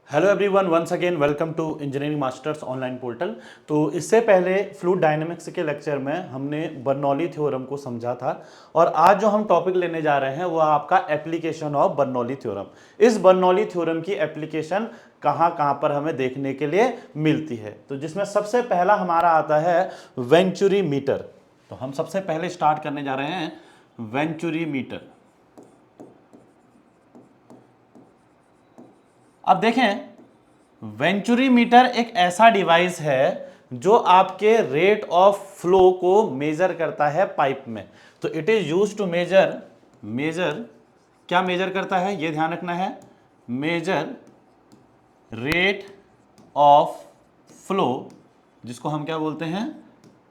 Hello everyone, once again welcome to engineering masters online portal. तो इससे पहले fluid dynamics के लेक्चर में हमने बर्नौली थ्योरम को समझा था और आज जो हम टॉपिक लेने जा रहे हैं वो आपका एप्लीकेशन ऑफ बर्नौली थ्योरम। इस बर्नौली थ्योरम की एप्लीकेशन कहाँ कहाँ पर हमें देखने के लिए मिलती है, तो जिसमें सबसे पहला हमारा आता है वेंचुरी मीटर। तो हम सबसे पहले स्टार्ट करने जा रहे हैं वेंचुरी मीटर। अब देखें, वेंचुरी मीटर एक ऐसा डिवाइस है जो आपके रेट ऑफ फ्लो को मेजर करता है पाइप में। तो it is use to measure क्या मेजर करता है, ये ध्यान रखना है, मेजर रेट ऑफ फ्लो, जिसको हम क्या बोलते हैं,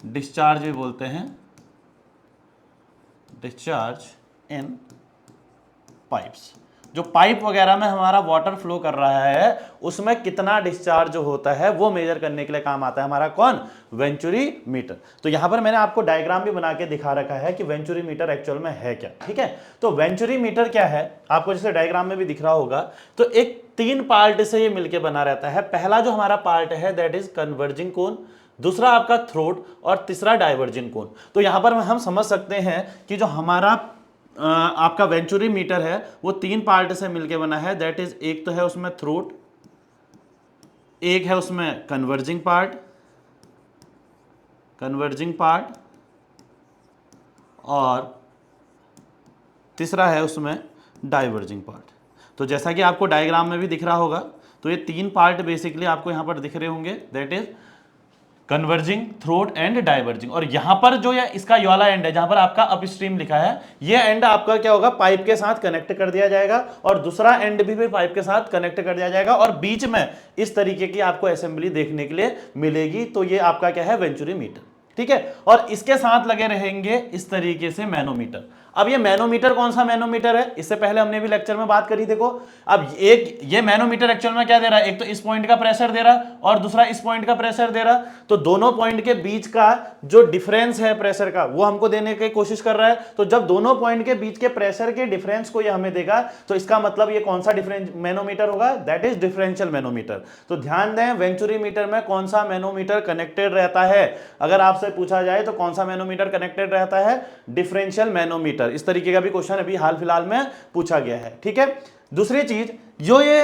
डिस्चार्ज भी बोलते हैं, डिस्चार्ज इन पाइप्स। जो पाइप वगैरह में हमारा वाटर फ्लो कर रहा है उसमें कितना डिस्चार्ज होता है वो मेजर करने के लिए काम आता है हमारा कौन, वेंचुरी मीटर। तो यहां पर मैंने आपको डायग्राम भी बना के दिखा रखा है कि वेंचुरी मीटर एक्चुअल में है क्या। ठीक है, तो वेंचुरी मीटर क्या है, आपको जैसे डायग्राम में भी दिख रहा होगा, तो एक 3 पार्ट से ये मिलकर बना रहता है। पहला जो हमारा पार्ट है दैट इज कन्वर्जिंग कोन, दूसरा आपका थ्रोट और तीसरा डाइवर्जिंग कोन। तो यहां पर हम समझ सकते हैं कि जो हमारा आपका वेंचुरी मीटर है वो 3 पार्ट से मिलके बना है। दैट इज, एक तो है उसमें थ्रोट, एक है उसमें कन्वर्जिंग पार्ट और तीसरा है उसमें डाइवर्जिंग पार्ट। तो जैसा कि आपको डायग्राम में भी दिख रहा होगा, तो ये 3 पार्ट बेसिकली आपको यहां पर दिख रहे होंगे, that is converging, throat and diverging. और यहां पर जो ये इसका ये वाला एंड है जहां पर आपका अपस्ट्रीम लिखा है, ये एंड आपका क्या होगा, पाइप के साथ कनेक्ट कर दिया जाएगा और दूसरा एंड भी फिर पाइप के साथ कनेक्ट कर दिया जाएगा और बीच में इस तरीके की आपको असेंबली देखने के लिए मिलेगी। तो ये आपका क्या है, वेंचुरी मीटर। ठीक है, और इसके साथ लगे रहेंगे इस तरीके से मैनोमीटर। अब ये मैनोमीटर कौन सा मैनोमीटर है, इससे पहले हमने भी लेक्चर में बात करी। देखो, अब एक ये मैनोमीटर एक्चुअल में क्या दे रहा है, एक तो इस पॉइंट का प्रेशर दे रहा और दूसरा इस पॉइंट का प्रेशर दे रहा। तो दोनों पॉइंट के बीच का जो डिफरेंस है प्रेशर का वो हमको देने की कोशिश कर रहा है। तो जब दोनों पॉइंट के बीच के प्रेशर के डिफरेंस को ये हमें देगा तो इसका मतलब ये कौन सा डिफरेंस मैनोमीटर होगा, दैट इज डिफरेंशियल मैनोमीटर। तो ध्यान दें, वेंचुरी मीटर में कौन सा मैनोमीटर कनेक्टेड रहता है, अगर आपसे पूछा जाए तो कौन सा मैनोमीटर कनेक्टेड रहता है, डिफरेंशियल मैनोमीटर। इस तरीके का भी क्वेश्चन अभी हाल फिलहाल में पूछा गया है। ठीक है, दूसरी चीज, जो ये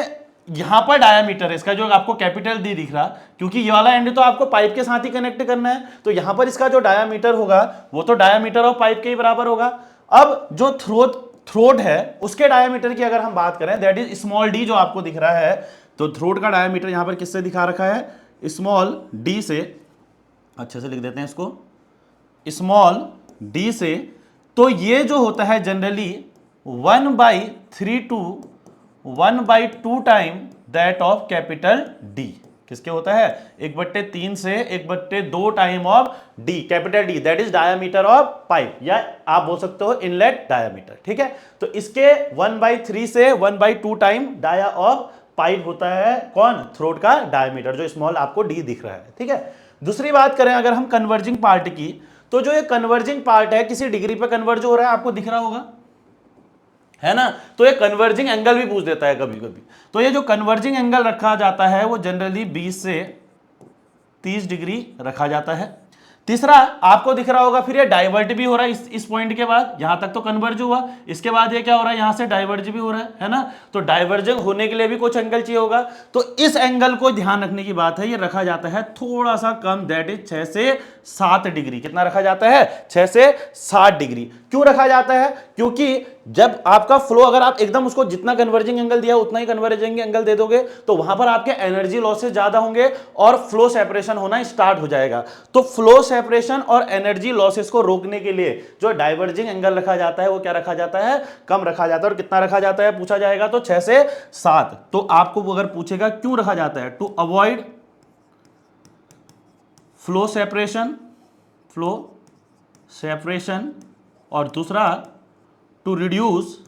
यहां पर डायामीटर है इसका, जो आपको कैपिटल डी दिख रहा, क्योंकि ये वाला एंड तो आपको पाइप के साथ ही कनेक्ट करना है, तो यहां पर इसका जो डायामीटर होगा वो तो डायामीटर ऑफ पाइप के ही बराबर होगा। अब जो थ्रोट है उसके डायामीटर की अगर हम बात करें, दैट इज स्मॉल डी, जो आपको दिख रहा है, तो थ्रोट का डायामीटर यहां पर किससे दिखा रखा है, स्मॉल डी से, अच्छे से लिख देते हैं इसको, स्मॉल डी से। तो ये जो होता है generally 1/3 to 1/2 time that of capital D. किसके होता है, 1/3 से 1/2 time of D, capital D, that is diameter of pipe, या आप बोल सकते हो इनलेट डायामीटर। ठीक है, तो इसके 1/3 से 1/2 टाइम डाया ऑफ पाइप होता है कौन, थ्रोट का डायामीटर, जो स्मॉल आपको डी दिख रहा है। ठीक है, दूसरी बात करें अगर हम कन्वर्जिंग पार्ट की, तो जो ये कन्वर्जिंग पार्ट है किसी डिग्री पे कन्वर्ज हो रहा है, आपको दिख रहा होगा, है ना। तो ये कन्वर्जिंग एंगल भी पूछ देता है कभी कभी। तो ये जो कन्वर्जिंग एंगल रखा जाता है वो जनरली 20 से 30 डिग्री रखा जाता है। तीसरा आपको दिख रहा होगा, फिर ये डाइवर्ट भी हो रहा है इस पॉइंट के बाद, यहां तक तो कन्वर्ज हुआ, इसके बाद ये क्या हो रहा है, यहां से डाइवर्ज भी हो रहा है ना। तो डाइवर्जिंग होने के लिए भी कुछ एंगल चाहिए होगा, तो इस एंगल को ध्यान रखने की बात है, ये रखा जाता है थोड़ा सा कम, दैट इज 6 से 7 डिग्री। कितना रखा जाता है, 6 से 7 डिग्री। क्यों रखा जाता है, क्योंकि जब आपका फ्लो, अगर आप एकदम उसको जितना कन्वर्जिंग एंगल दिया उतना ही कन्वर्जिंग एंगल दे दोगे तो वहां पर आपके एनर्जी लॉसेस ज्यादा होंगे और फ्लो सेपरेशन होना स्टार्ट हो जाएगा। तो फ्लो सेपरेशन और एनर्जी लॉसेस को रोकने के लिए जो डाइवर्जिंग एंगल रखा जाता है वो क्या रखा जाता है, कम रखा जाता है। और कितना रखा जाता है पूछा जाएगा तो 6 से 7। तो आपको अगर पूछेगा क्यों रखा जाता है, टू अवॉइड फ्लो सेपरेशन, और दूसरा टू रिड्यूस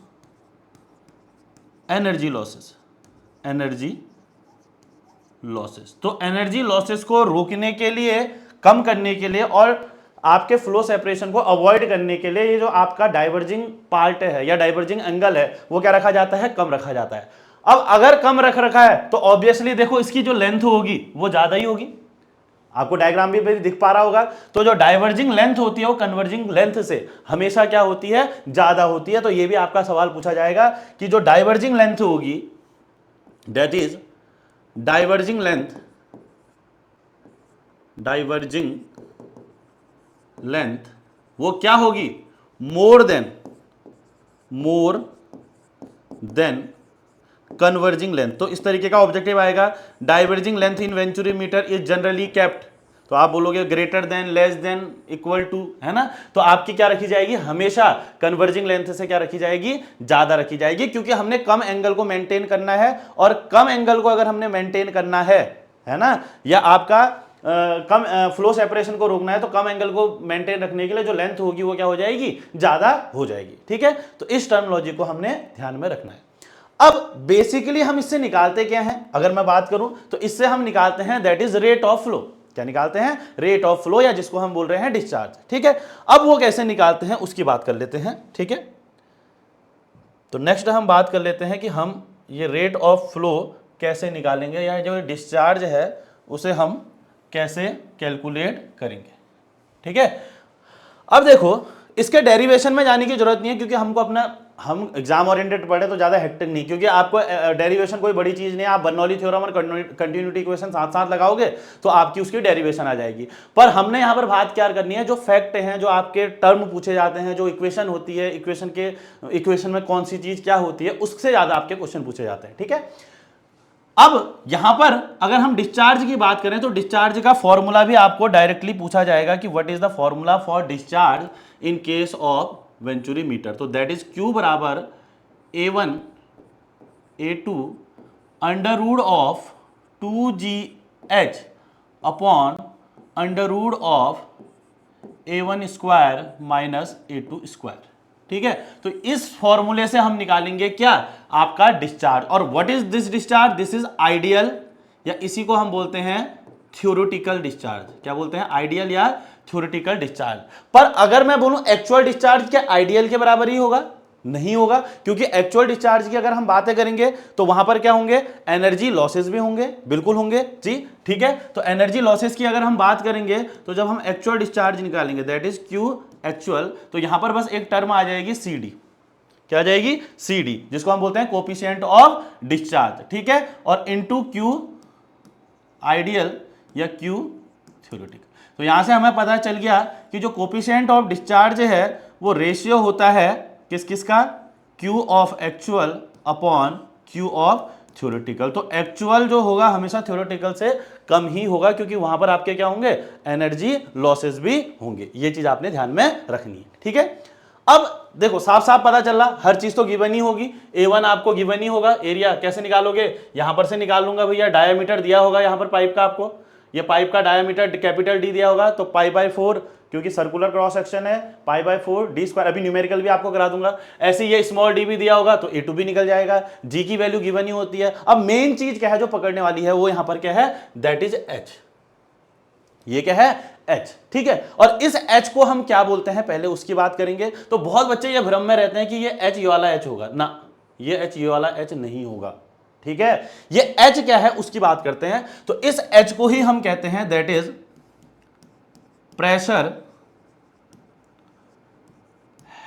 एनर्जी लॉसेस। तो एनर्जी लॉसेस को रोकने के लिए, कम करने के लिए और आपके फ्लो सेपरेशन को अवॉइड करने के लिए ये जो आपका डाइवर्जिंग पार्ट है या डाइवर्जिंग एंगल है वो क्या रखा जाता है, कम रखा जाता है। अब अगर कम रख रखा है तो ऑब्वियसली देखो इसकी जो लेंथ होगी वो ज्यादा ही होगी, आपको डायग्राम भी दिख पा रहा होगा। तो जो डाइवर्जिंग लेंथ होती है वो कन्वर्जिंग लेंथ से हमेशा क्या होती है, ज्यादा होती है। तो ये भी आपका सवाल पूछा जाएगा कि जो डाइवर्जिंग लेंथ होगी, दैट इज डाइवर्जिंग लेंथ वो क्या होगी, मोर देन कन्वर्जिंग लेंथ। तो इस तरीके का ऑब्जेक्टिव आएगा, diverging length in venturi meter is generally kept, तो आप बोलोगे greater than, less than, equal to, है ना। तो आपकी क्या रखी जाएगी, हमेशा कन्वर्जिंग लेंथ से क्या रखी जाएगी, ज्यादा रखी जाएगी, क्योंकि हमने कम एंगल को मेंटेन करना है। और कम एंगल को अगर हमने मेंटेन करना है ना, या आपका कम फ्लो सेपरेशन को रोकना है, तो कम एंगल को मेंटेन रखने के लिए जो लेंथ होगी वो क्या हो जाएगी, ज्यादा हो जाएगी। ठीक है, तो इस टर्मिनोलॉजी को हमने ध्यान में रखना है। अब बेसिकली हम इससे निकालते क्या हैं, अगर मैं बात करूं तो इससे हम निकालते हैं that is rate of flow. क्या निकालते हैं, रेट ऑफ फ्लो, या जिसको हम बोल रहे हैं डिस्चार्ज। ठीक है, अब वो कैसे निकालते हैं उसकी बात कर लेते हैं। ठीक है, तो नेक्स्ट हम बात कर लेते हैं कि हम ये रेट ऑफ फ्लो कैसे निकालेंगे, या जो डिस्चार्ज है उसे हम कैसे कैलकुलेट करेंगे। ठीक है, अब देखो इसके डेरिवेशन में जाने की जरूरत नहीं है, क्योंकि हमको अपना, हम एग्जाम ओरिएंटेड पढ़े तो ज्यादा हेक्टिक नहीं, क्योंकि आपको डेरिवेशन कोई बड़ी चीज नहीं है। आप बर्नौली थ्योरम और कंटिन्यूटी इक्वेशन साथ साथ लगाओगे तो आपकी उसकी डेरिवेशन आ जाएगी। पर हमने यहाँ पर बात क्या करनी है, जो फैक्ट हैं, जो आपके टर्म पूछे जाते हैं, जो इक्वेशन होती है, इक्वेशन में कौन सी चीज क्या होती है, उससे ज्यादा आपके क्वेश्चन पूछे जाते हैं। ठीक है, अब यहां पर अगर हम डिस्चार्ज की बात करें तो डिस्चार्ज का फॉर्मूला भी आपको डायरेक्टली पूछा जाएगा कि what is the formula for discharge in case of venturi meter. तो दैट इज Q बराबर A1 A2 under root of 2GH upon under root of A1 square minus A2 square. ठीक है, तो इस फॉर्मूले से हम निकालेंगे क्या, आपका डिस्चार्ज। और what is this discharge, this is ideal, या इसी को हम बोलते हैं थ्योरेटिकल डिस्चार्ज। क्या बोलते हैं, आइडियल या थ्योरेटिकल डिस्चार्ज। पर अगर मैं बोलूं एक्चुअल डिस्चार्ज, क्या आइडियल के बराबर ही होगा, नहीं होगा, क्योंकि एक्चुअल डिस्चार्ज की अगर हम बातें करेंगे तो वहां पर क्या होंगे, एनर्जी लॉसेस भी होंगे, बिल्कुल होंगे जी। ठीक है, तो एनर्जी लॉसेस की अगर हम बात करेंगे तो जब हम एक्चुअल डिस्चार्ज निकालेंगे दैट इज Q एक्चुअल, तो यहां पर बस एक टर्म आ जाएगी CD। क्या आ जाएगी, CD, जिसको हम बोलते हैं कोफिशिएंट ऑफ डिस्चार्ज। ठीक है, और इनटू Q आइडियल या Q थ्योरेटिकल। तो यहां से हमें पता चल गया कि जो कोफिशिएंट ऑफ डिस्चार्ज है वो रेशियो होता है किस किस का, Q of actual upon Q of theoretical. तो एक्चुअल जो होगा हमेशा थ्योरेटिकल से कम ही होगा, क्योंकि वहां पर आपके क्या होंगे, एनर्जी लॉसेस भी होंगे। ये चीज आपने ध्यान में रखनी है। ठीक है, अब देखो साफ साफ पता चल रहा, हर चीज तो गिवन ही होगी। A1 आपको गिवन ही होगा, एरिया कैसे निकालोगे, यहां पर से निकाल लूंगा भैया। डायामीटर दिया होगा यहां पर पाइप का, आपको ये पाइप का डायामीटर कैपिटल D दिया होगा, तो π/4, क्योंकि सर्कुलर क्रॉस सेक्शन है, π/4 D स्क्वायर। अभी न्यूमेरिकल भी आपको करा दूंगा। ऐसे ये स्मॉल d भी दिया होगा तो A2 भी निकल जाएगा। G की वैल्यू गिवन ही होती है। अब मेन चीज क्या है जो पकड़ने वाली है, वो यहां पर क्या है, दैट इज H। ये क्या है, H। ठीक है, और इस H को हम क्या बोलते हैं पहले उसकी बात करेंगे। तो बहुत बच्चे ये भ्रम में रहते हैं कि ये H ये वाला H होगा ना, ये H ये वाला H नहीं होगा। ठीक है, ये H क्या है उसकी बात करते हैं। तो इस H को ही हम कहते हैं that is pressure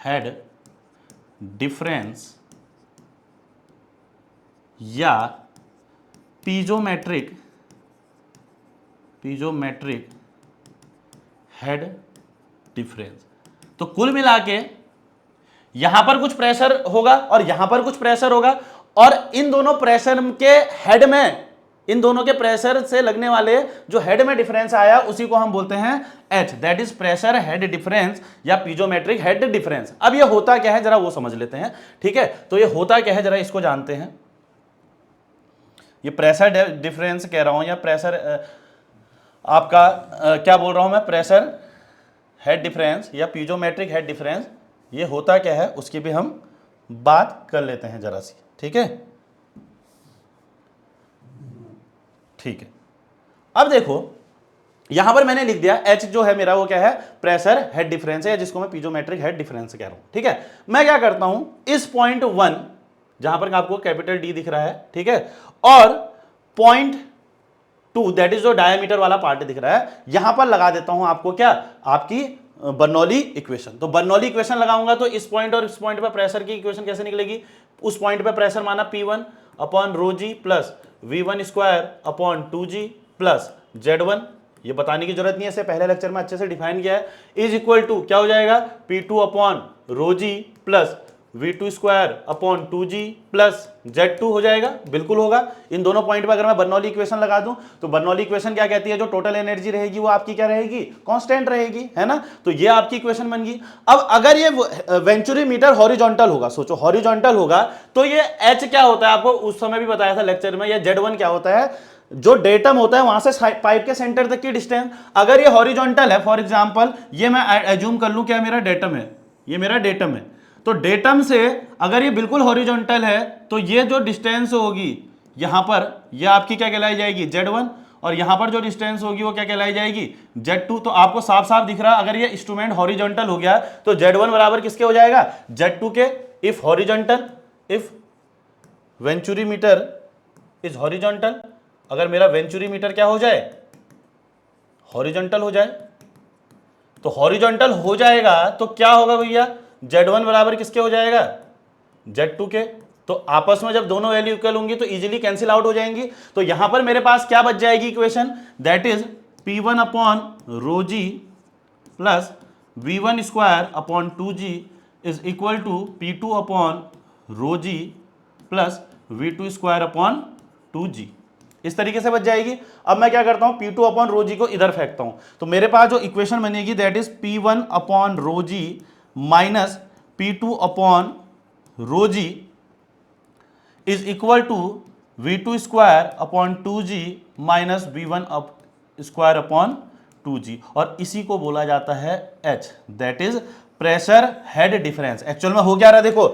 head difference या पीजोमेट्रिक हेड डिफरेंस। तो कुल मिला के यहां पर कुछ प्रेशर होगा और यहां पर कुछ प्रेशर होगा, और इन दोनों प्रेशर के हेड में, इन दोनों के प्रेशर से लगने वाले जो हेड में डिफरेंस आया उसी को हम बोलते हैं H, that is pressure head difference या पीजोमेट्रिक हेड डिफरेंस। अब ये होता क्या है जरा वो समझ लेते हैं। ठीक है, तो ये होता क्या है जरा इसको जानते हैं। ये प्रेशर डिफरेंस कह रहा हूं या प्रेशर आपका क्या बोल रहा हूं मैं, प्रेशर हेड डिफरेंस या पीजोमेट्रिक हेड डिफरेंस, ये होता क्या है उसकी भी हम बात कर लेते हैं जरा सी। ठीक है, ठीक है, अब देखो यहां पर मैंने लिख दिया H जो है मेरा वो क्या है, प्रेशर हेड डिफरेंस है, जिसको मैं पीजोमेट्रिक हेड डिफरेंस कह रहा हूं। ठीक है, मैं क्या करता हूं, इस पॉइंट 1 जहां पर आपको कैपिटल डी दिख रहा है, ठीक है, और 0.2 दैट इज जो डायमीटर वाला पार्ट दिख रहा है, यहां पर लगा देता हूं आपको क्या, आपकी बर्नौली इक्वेशन। तो बर्नौली इक्वेशन लगाऊंगा तो इस पॉइंट और इस पॉइंट पर प्रेशर की इक्वेशन कैसे निकलेगी, उस पॉइंट पे प्रेशर माना P1 अपॉन रो जी plus V1 square upon 2G plus Z1, ये बताने की जरूरत नहीं है, इसे पहले लेक्चर में अच्छे से डिफाइन किया है, इज इक्वल टू क्या हो जाएगा, P2 अपॉन रो जी plus V2 square upon 2G plus Z2 हो जाएगा, बिल्कुल होगा। इन दोनों पॉइंट पर अगर मैं बर्नौली इक्वेशन लगा दूं तो बर्नौली इक्वेशन क्या कहती है, जो टोटल एनर्जी रहेगी वो आपकी क्या रहेगी, कांस्टेंट रहेगी, है ना। तो ये आपकी इक्वेशन बन गई। अब अगर ये वेंचुरी मीटर हॉरिजॉन्टल होगा, सोचो हॉरिजॉन्टल होगा तो ये H क्या होता है, आपको उस समय भी बताया था लेक्चर में, ये Z1 क्या होता है, जो डेटम होता है वहां से पाइप के सेंटर तक की डिस्टेंस। अगर ये हॉरिजॉन्टल है, फॉर एग्जांपल ये मैं एज्यूम कर लूं क्या मेरा डेटम है, ये मेरा डेटम है, तो डेटम से अगर ये बिल्कुल हॉरिजॉन्टल है तो ये जो डिस्टेंस होगी यहां पर, ये आपकी क्या कहलाई जाएगी, Z1, और यहां पर जो डिस्टेंस होगी वो क्या कहलाई जाएगी, Z2। तो आपको साफ साफ दिख रहा है, अगर ये इंस्ट्रूमेंट हॉरिजॉन्टल हो गया तो Z1 बराबर किसके हो जाएगा, Z2 के। If horizontal, if venturi meter is horizontal, अगर मेरा वेंचुरी मीटर क्या हो जाए, हॉरिजॉन्टल हो जाए, तो हॉरिजॉन्टल हो जाएगा तो क्या होगा भैया, Z1 बराबर किसके हो जाएगा, Z2 के। तो आपस में जब दोनों वैल्यू इक्वल होंगी तो इजीली कैंसिल आउट हो जाएंगी। तो यहां पर मेरे पास क्या बच जाएगी equation, that is P1 upon rho ji plus V1 square upon 2G is equal to P2 upon rho ji plus V2 square upon 2G, इस तरीके से बच जाएगी। अब मैं क्या करता हूं, P2 अपॉन रो जी को इधर फेंकता हूं, तो मेरे पास जो इक्वेशन बनेगी that is P1 upon rho G minus P2 upon rho G is equal to V2 square upon 2G minus V1 square upon 2G, और इसी को बोला जाता है H, that is pressure head difference. Actual में हो क्या रहा है, देखो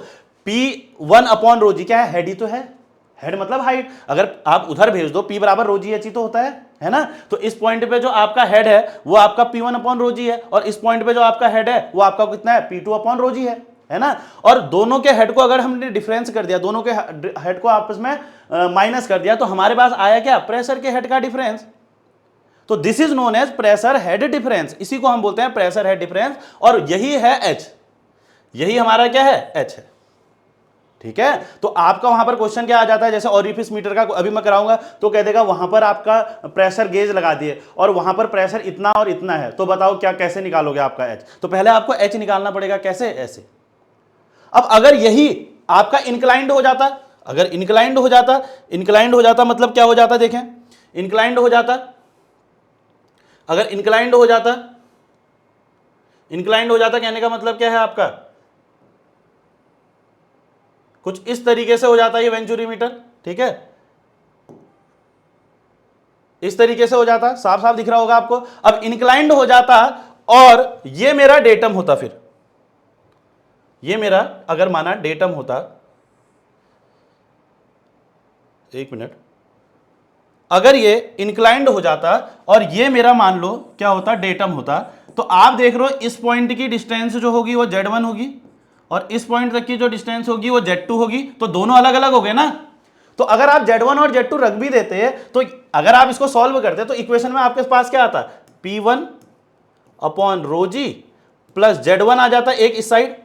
P1 अपॉन रो जी क्या है, हेड ही तो है, हेड मतलब हाइट, अगर आप उधर भेज दो P बराबर रो जी एच ही तो होता है ना। तो इस पॉइंट पे जो आपका हेड है वो आपका P1 अपॉन रो जी है, और इस पॉइंट पे जो आपका हेड है वो आपका कितना है, P2 अपॉन रो जी है ना। और दोनों के हेड को अगर हमने डिफरेंस कर दिया, दोनों के हेड को आपस में माइनस कर दिया, तो हमारे पास आया क्या, प्रेशर के हेड का डिफरेंस। तो this is known as pressure head difference, इसी को हम बोलते हैं प्रेशर हेड डिफरेंस, और यही है H, यही हमारा क्या है, H है, ठीक है। तो आपका वहां पर क्वेश्चन क्या आ जाता है, जैसे ओरिफिस मीटर का अभी मैं कराऊंगा तो कह देगा वहां पर आपका प्रेशर गेज लगा दिए और वहां पर प्रेशर इतना और इतना है, तो बताओ क्या कैसे निकालोगे आपका H। तो पहले आपको H निकालना पड़ेगा, कैसे, ऐसे। अब अगर यही आपका इंक्लाइंड हो जाता, अगर इंक्लाइंड हो जाता, इंक्लाइंड हो जाता मतलब क्या हो जाता, देखें, इंक्लाइंड हो जाता, अगर इंक्लाइंड हो जाता, इंक्लाइंड हो जाता कहने का मतलब क्या है आपका, कुछ इस तरीके से हो जाता है ये वेंचुरी मीटर, ठीक है, इस तरीके से हो जाता, साफ साफ दिख रहा होगा आपको। अब इंक्लाइंड हो जाता और ये मेरा डेटम होता, फिर ये मेरा अगर माना डेटम होता, एक मिनट, अगर ये इंक्लाइंड हो जाता और ये मेरा मान लो क्या होता, डेटम होता, तो आप देख रहे हो इस पॉइंट की डिस्टेंस जो होगी वो Z1 होगी और इस पॉइंट तक की जो डिस्टेंस होगी वो Z2 होगी, तो दोनों अलग अलग हो गए ना। तो अगर आप Z1 और Z2 रख भी देते तो अगर आप इसको सॉल्व करते तो इक्वेशन में आपके पास क्या आता, P1 अपॉन रो जी प्लस Z1 आ जाता एक इस साइड,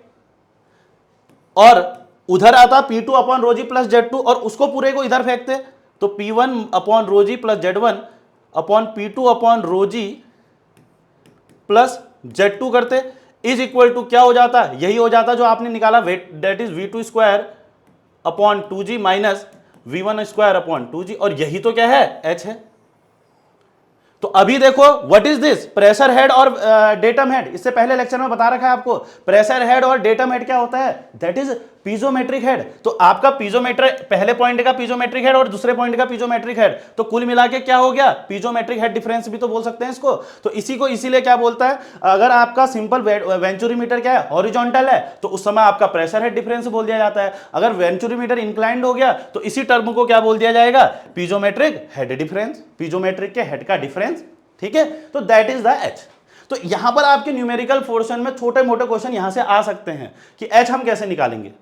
और उधर आता P2 अपॉन रो जी प्लस Z2, और उसको पूरे को इधर फेंकते तो P1 अपॉन रो जी plus Z1 upon P2 upon rho जी प्लस Z2 करते, इज इक्वल टू क्या हो जाता, यही हो जाता जो आपने निकाला, that is V2 square upon 2G minus V1 square upon 2G, और यही तो क्या है, H है। तो अभी देखो what is this, pressure head और डेटम हेड, इससे पहले लेक्चर में बता रखा है आपको, प्रेशर हेड और डेटम हेड क्या होता है, दैट इज पीजोमेट्रिक हेड। तो आपका पीजोमेट्रिक, पहले पॉइंट का पीजोमेट्रिक हेड और दूसरे पॉइंट का पीजोमेट्रिक हेड, तो कुल मिला के क्या हो गया, पीजोमेट्रिक हेड डिफरेंस भी तो बोल सकते हैं इसको। तो इसी को इसीलिए क्या बोलता है, अगर आपका सिंपल वेंचुरीमीटर क्या है, हॉरिजॉन्टल है, तो उस समय आपका प्रेशर हेड डिफरेंस बोल दिया जाता है। अगर वेंचुरीमीटर इंक्लाइंड हो गया तो इसी टर्म को क्या बोल दिया जाएगा, पीजोमेट्रिक हेड डिफरेंस, पीजोमेट्रिक के हेड का डिफरेंस, ठीक है। तो दैट इज द H। तो यहां पर आपके न्यूमेरिकल पोर्शन में छोटे मोटे क्वेश्चन यहां से आ सकते हैं कि H हम कैसे निकालेंगे,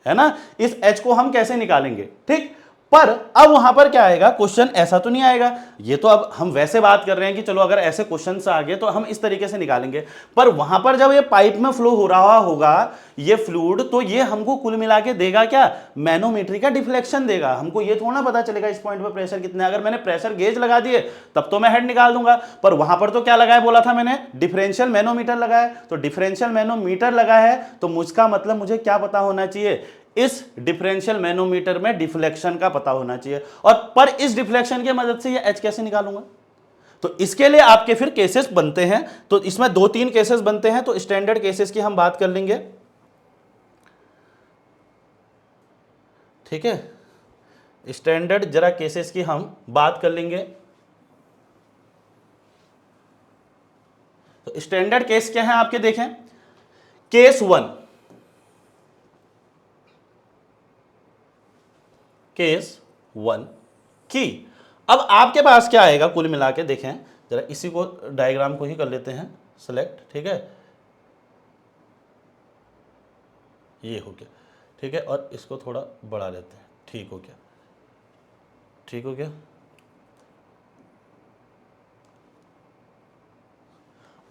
है ना। इस h को हम कैसे निकालेंगे, ठीक। पर अब वहां पर क्या आएगा, क्वेश्चन ऐसा तो नहीं आएगा, ये तो अब हम वैसे बात कर रहे हैं कि चलो अगर ऐसे क्वेश्चन आ गए तो हम इस तरीके से निकालेंगे। पर वहां पर जब ये पाइप में फ्लो हो रहा होगा ये फ्लूइड, तो ये हमको कुल मिला के देगा क्या, मैनोमेट्री का डिफ्लेक्शन देगा। हमको ये थोड़ा पता चलेगा इस पॉइंट पर प्रेशर कितना है। अगर मैंने प्रेशर गेज लगा दिए तब तो मैं हेड निकाल दूंगा, पर वहां पर तो क्या लगाया बोला था मैंने, डिफरेंशियल मैनोमीटर लगाया। तो डिफरेंशियल मैनोमीटर लगा है तो मुझका मतलब मुझे क्या पता होना चाहिए, इस डिफरेंशियल मैनोमीटर में डिफ्लेक्शन का पता होना चाहिए। और पर इस डिफ्लेक्शन की मदद से ये एच कैसे निकालूंगा, तो इसके लिए आपके फिर केसेस बनते हैं। तो इसमें 2-3 केसेस बनते हैं, तो स्टैंडर्ड केसेस की हम बात कर लेंगे, ठीक है। स्टैंडर्ड जरा केसेस की हम बात कर लेंगे। तो स्टैंडर्ड केस क्या है आपके, देखें केस 1, केस 1 की अब आपके पास क्या आएगा कुल मिला के, देखें जरा इसी को डायग्राम को ही कर लेते हैं सेलेक्ट, ठीक है, ये हो गया, ठीक है। और इसको थोड़ा बढ़ा लेते हैं, ठीक हो गया, ठीक हो गया।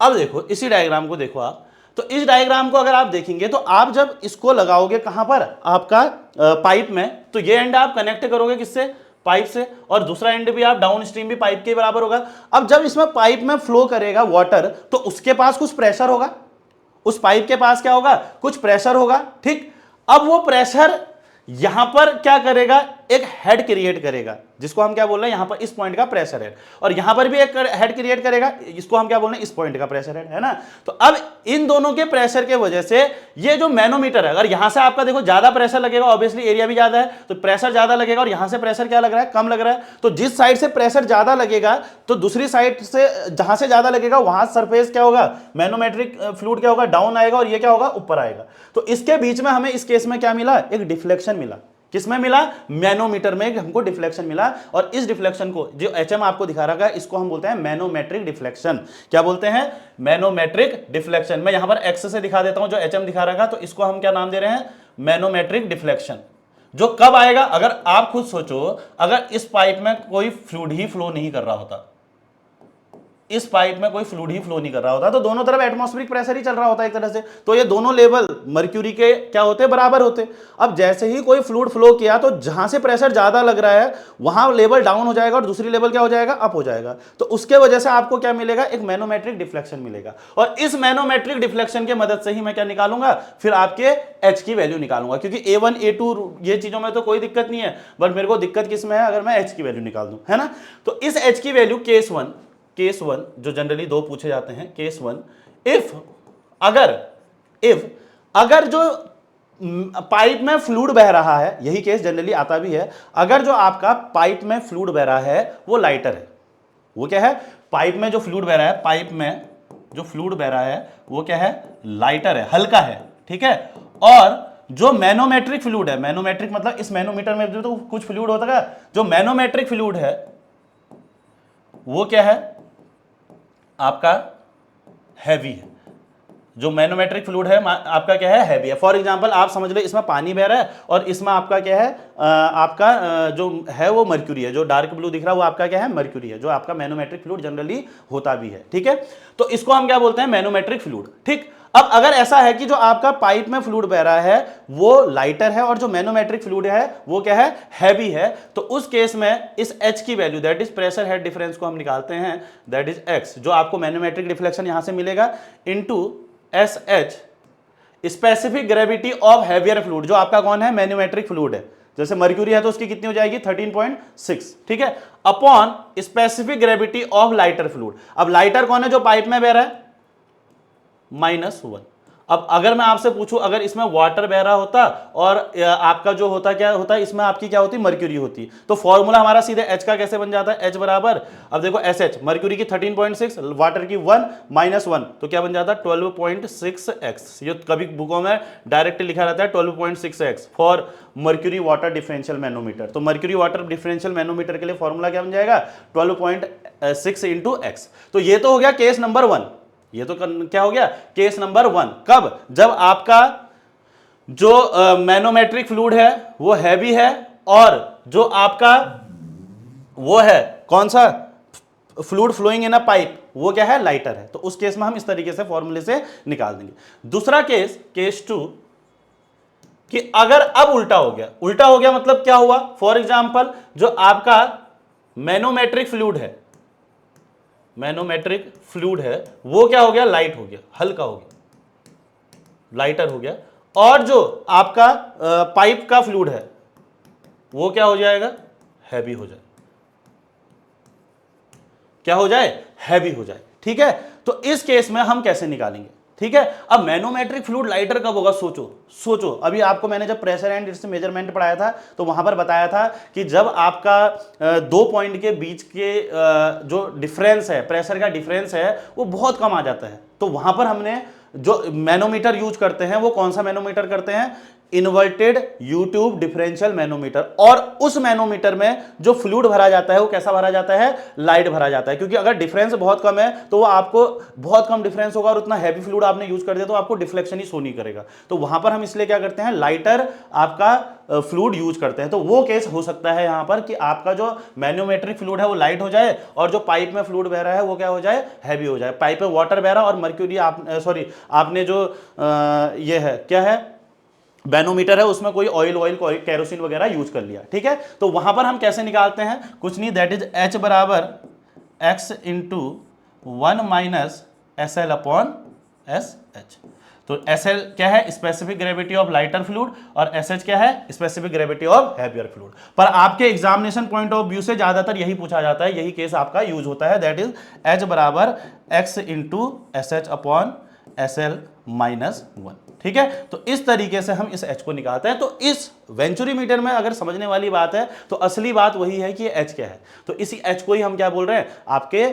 अब देखो इसी डायग्राम को देखो आप, तो इस डायग्राम को अगर आप देखेंगे तो आप जब इसको लगाओगे कहां पर, आपका पाइप में, तो ये एंड आप कनेक्ट करोगे किससे, पाइप से, और दूसरा एंड भी आप डाउन स्ट्रीम भी पाइप के बराबर होगा। अब जब इसमें पाइप में फ्लो करेगा वाटर, तो उसके पास कुछ प्रेशर होगा, उस पाइप के पास क्या होगा, कुछ प्रेशर होगा, ठीक। अब वो प्रेशर यहां पर क्या करेगा, एक हेड क्रिएट करेगा, जिसको हम क्या बोल रहे हैं, यहां पर इस पॉइंट का प्रेशर हेड, और यहां पर भी एक हेड क्रिएट करेगा, इसको हम क्या बोल रहे हैं, इस पॉइंट का प्रेशर हेड, है ना। तो अब इन दोनों के प्रेशर के वजह से ये जो मैनोमीटर है, अगर यहां से आपका देखो ज्यादा प्रेशर लगेगा, ऑब्वियसली एरिया भी ज्यादा है तो प्रेशर ज्यादा लगेगा, और यहां से प्रेशर क्या लग रहा है, कम लग रहा है। तो जिस साइड से प्रेशर ज्यादा लगेगा तो दूसरी साइड से जहां से ज्यादा लगेगा वहां सरफेस क्या होगा, मैनोमेट्रिक फ्लूइड क्या होगा, डाउन आएगा, और ये क्या होगा, ऊपर आएगा। तो इसके बीच में हमें इस केस में क्या मिला, एक डिफ्लेक्शन मिला। किसमें मिला, मैनोमीटर में हमको डिफ्लेक्शन मिला। और इस डिफ्लेक्शन को जो एचएम आपको दिखा रहा है इसको हम बोलते हैं मैनोमेट्रिक डिफ्लेक्शन। क्या बोलते हैं, मैनोमेट्रिक डिफ्लेक्शन। मैं यहां पर एक्स से दिखा देता हूं, जो एचएम दिखा रहा है, तो इसको हम क्या नाम दे रहे हैं, मैनोमेट्रिक डिफ्लेक्शन। जो कब आएगा, अगर आप खुद सोचो, अगर इस पाइप में कोई फ्लूइड ही फ्लो नहीं कर रहा होता, इस पाइप में कोई फ्लूइड ही फ्लो नहीं कर रहा होता, तो दोनों तरफ एटमॉस्फेरिक प्रेशर ही चल रहा होता है एक तरह से, तो ये दोनों लेवल मर्क्यूरी के क्या होते, बराबर होते। अब जैसे ही कोई फ्लूइड फ्लो किया तो जहां से प्रेशर ज्यादा लग रहा है वहां लेवल डाउन हो जाएगा और दूसरी लेवल क्या हो जाएगा, अप हो जाएगा। तो उसके वजह से आपको क्या मिलेगा, एक मैनोमेट्रिक डिफ्लेक्शन मिलेगा। और इस मैनोमेट्रिक डिफ्लेक्शन की मदद से ही मैं क्या निकालूंगा, फिर आपके एच की वैल्यू निकालूंगा। क्योंकि A1 A2 ये चीजों में तो कोई दिक्कत नहीं है, बट मेरे को दिक्कत किस में है, अगर मैं एच की वैल्यू निकाल दूं, है ना। तो इस एच की वैल्यू केस 1 जो जनरली 2 पूछे जाते हैं, केस 1 इफ अगर जो पाइप में फ्लूइड बह रहा है, यही केस जनरली आता भी है, अगर जो आपका पाइप में फ्लूइड बह रहा है वो लाइटर है, वो क्या है, पाइप में जो फ्लूइड बह रहा है, पाइप में जो फ्लूइड बह रहा है वो क्या है, लाइटर है, हल्का है, ठीक है। और जो मैनोमेट्रिक फ्लूइड है, मैनोमेट्रिक मतलब इस मैनोमीटर में तो कुछ फ्लूइड होता है, जो मैनोमेट्रिक फ्लूइड है वो क्या है, आपका हैवी है। जो मैनोमेट्रिक फ्लूइड है आपका क्या है, हैवी है। फॉर एग्जांपल आप समझ लो इसमें पानी बह रहा है और इसमें आपका क्या है, आपका जो है वो मर्क्यूरी है, जो डार्क ब्लू दिख रहा है वो आपका क्या है, मर्क्यूरी है, जो आपका मैनोमेट्रिक फ्लूइड जनरली होता भी है, ठीक है। तो इसको हम क्या बोलते हैं, मैनोमेट्रिक फ्लूइड, ठीक। अब अगर ऐसा है कि जो आपका पाइप में फ्लूइड बह रहा है वो लाइटर है और जो मैनोमेट्रिक फ्लूइड है वो क्या है, हैवी है, तो उस केस में इस H की value, that is pressure head difference को हम निकालते हैं, दैट इज X, जो आपको मैनोमेट्रिक डिफ्लेक्शन यहां से मिलेगा, into SH specific gravity of heavier fluid, जो आपका कौन है, मैनोमेट्रिक फ्लूइड है। जैसे मर्क्यूरी है तो उसकी कितनी हो जाएगी, 13.6, ठीक है, upon specific gravity of lighter fluid. अब लाइटर कौन है, जो पाइप में बह रहा है, -1। अब अगर मैं आपसे पूछूं, अगर इसमें वाटर बह रहा होता और आपका जो होता क्या होता, इसमें आपकी क्या होती, मर्क्यूरी होती, तो फॉर्मूला हमारा सीधे H का कैसे बन जाता है, H बराबर, अब देखो SH, मर्क्यूरी की 13.6, वाटर की 1 -1, तो क्या बन जाता है 12.6x। ये कभी बुकों में डायरेक्ट लिखा रहता है 12.6x for mercury water differential manometer. तो मर्क्यूरी वाटर डिफरेंशियल मैनोमीटर के लिए फॉर्मूला क्या बन जाएगा, 12.6 × x। तो ये तो हो गया केस नंबर 1, ये तो क्या हो गया, केस नंबर 1। कब, जब आपका जो मैनोमेट्रिक फ्लूइड है वो हैवी है, और जो आपका वो है कौन सा fluid flowing in a pipe वो क्या है, लाइटर है। तो उस केस में हम इस तरीके से फॉर्मूले से निकाल देंगे। दूसरा केस, केस 2, कि अगर अब उल्टा हो गया, उल्टा हो गया मतलब क्या हुआ, फॉर एग्जांपल जो आपका मैनोमेट्रिक फ्लूइड है, मैनोमेट्रिक फ्लूइड है वो क्या हो गया, लाइट हो गया, हल्का हो गया, लाइटर हो गया, और जो आपका पाइप का फ्लूइड है वो क्या हो जाएगा, हैवी हो जाए, क्या हो जाए, हैवी हो जाए। ठीक है, तो इस केस में हम कैसे निकालेंगे, ठीक है। अब मैनोमेट्रिक फ्लूइड लाइटर कब होगा, सोचो सोचो। अभी आपको मैंने जब प्रेशर एंड इट्स मेजरमेंट पढ़ाया था तो वहां पर बताया था कि जब आपका दो पॉइंट के बीच के जो डिफरेंस है, प्रेशर का डिफरेंस है वो बहुत कम आ जाता है, तो वहां पर हमने जो मैनोमीटर यूज करते हैं वो कौन सा मैनोमीटर करते हैं, inverted you tube differential manometer. और उस मैनोमीटर में जो फ्लूइड भरा जाता है वो कैसा भरा जाता है, लाइट भरा जाता है, क्योंकि अगर डिफरेंस बहुत कम है तो वो आपको बहुत कम डिफरेंस होगा और उतना हैवी फ्लूइड आपने यूज कर दिया तो आपको डिफ्लेक्शन ही शो नहीं करेगा। तो वहां पर हम इसलिए क्या करते हैं, लाइटर आपका फ्लूइड यूज करते हैं। तो वो केस हो सकता है यहां पर कि आपका जो मैनोमेट्रिक फ्लूइड है वो लाइट हो जाए और जो पाइप में फ्लूइड बह रहा है वो क्या हो जाए, हैवी हो जाए। पाइप में वाटर बह रहा और मर्क्यूरी आपने जो ये है क्या है, बैनोमीटर है, उसमें कोई ऑयल कैरोसिन वगैरह यूज कर लिया। ठीक है, तो वहां पर हम कैसे निकालते हैं, कुछ नहीं, दैट इज H बराबर x into 1 minus S L upon S H. तो एस एल क्या है, specific gravity of lighter fluid, और एस एच क्या है, specific gravity of heavier fluid. पर आपके एग्जामिनेशन पॉइंट ऑफ व्यू से ज्यादातर यही पूछा जाता है, यही केस आपका यूज होता है, दैट इज H बराबर x into S H upon S L minus 1। ठीक है, तो इस तरीके से हम इस H को निकालते हैं। तो इस वेंचुरीमीटर में अगर समझने वाली बात है तो असली बात वही है कि H क्या है, तो इसी H को ही हम क्या बोल रहे हैं, आपके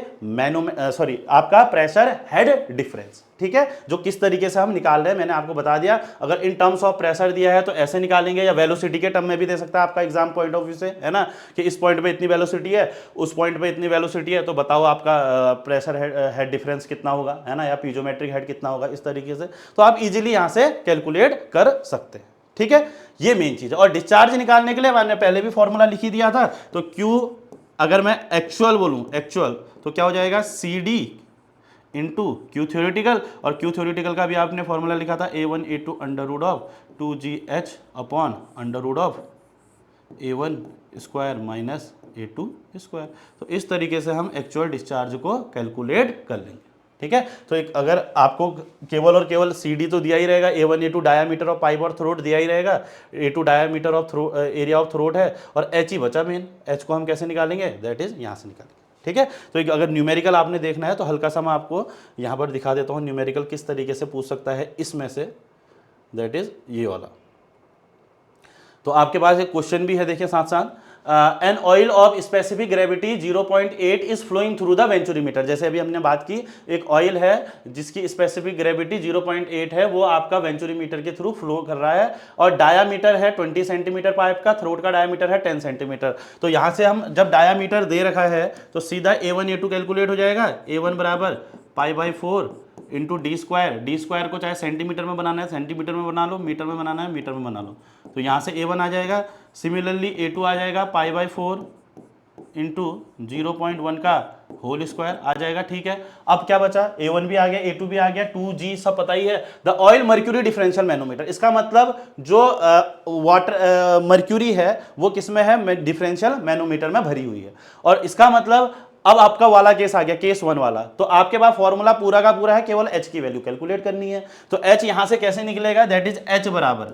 आपका प्रेशर हेड डिफरेंस। ठीक है, जो किस तरीके से हम निकाल रहे हैं मैंने आपको बता दिया। अगर इन टर्म्स ऑफ प्रेशर दिया है तो ऐसे निकालेंगे, या वेलोसिटी के टर्म में भी दे सकता है आपका एग्जाम पॉइंट ऑफ व्यू से, है ना, कि इस पॉइंट पे इतनी वेलोसिटी है, उस पॉइंट पे इतनी वेलोसिटी है, तो बताओ आपका प्रेशर हेड डिफरेंस कितना होगा, है ना, या पीजोमेट्रिक हेड कितना होगा, इस तरीके से तो आप इजीली यहां से कैलकुलेट कर सकते हैं। ठीक है, ये मेन चीज है। और डिस्चार्ज निकालने के लिए मैंने पहले भी फॉर्मूला लिख ही दिया था, तो Q अगर मैं एक्चुअल बोलूं, एक्चुअल तो क्या हो जाएगा, CD इंटू क्यू थ्योरेटिकल, और क्यू थ्योरेटिकल का भी आपने फॉर्मूला लिखा था A1A2 under root of 2GH upon under root of A1 square minus A2 square. तो इस तरीके से हम एक्चुअल डिस्चार्ज को कैलकुलेट कर लेंगे। ठीक है, तो एक अगर आपको केवल और केवल CD तो दिया ही रहेगा, A1A2 डायामीटर ऑफ पाइप और थ्रोट दिया ही रहेगा, A2 diameter of area of throat है, और H ही बचा मेन। H को हम कैसे निकालेंगे, दैट इज यहाँ से निकालेंगे। ठीक है, तो एक अगर न्यूमेरिकल आपने देखना है तो हल्का सा मैं आपको यहाँ पर दिखा देता हूँ न्यूमेरिकल किस तरीके से पूछ सकता है इसमें से, दैट इज ये वाला। तो आपके पास एक क्वेश्चन भी है, देखिए साथ साथ, an oil of specific gravity 0.8 is flowing through the venturimeter. जैसे अभी हमने बात की, एक ऑयल है जिसकी स्पेसिफिक ग्रेविटी 0.8 है, वो आपका वेंचुरीमीटर के थ्रू फ्लो कर रहा है, और डायामीटर है 20 सेंटीमीटर पाइप का, थ्रोट का डायामीटर है 10 सेंटीमीटर। तो यहां से हम जब डायामीटर दे रखा है तो सीधा A1A2 कैलकुलेट हो जाएगा, A1 बराबर π/4 इंटू डी स्क्वायर को चाहे सेंटीमीटर में बनाना है सेंटीमीटर में बना लो, मीटर में बनाना है मीटर में बना लो। तो यहाँ से A1 आ जाएगा, सिमिलरली A2 आ जाएगा π/4 इंटू 0.1 का होल स्क्वायर आ जाएगा। ठीक है, अब क्या बचा, A1 भी आ गया, A2 भी आ गया, 2G सब पता ही है, the oil mercury differential manometer. इसका मतलब जो वाटर मर्क्यूरी है वो किस में है, डिफरेंशियल मैनोमीटर में भरी हुई है। और इसका मतलब अब आपका वाला केस आ गया, केस 1 वाला, तो आपके पास फॉर्मूला पूरा का पूरा है, केवल H की वैल्यू कैलकुलेट करनी है। तो H यहां से कैसे निकलेगा, दैट इज H बराबर,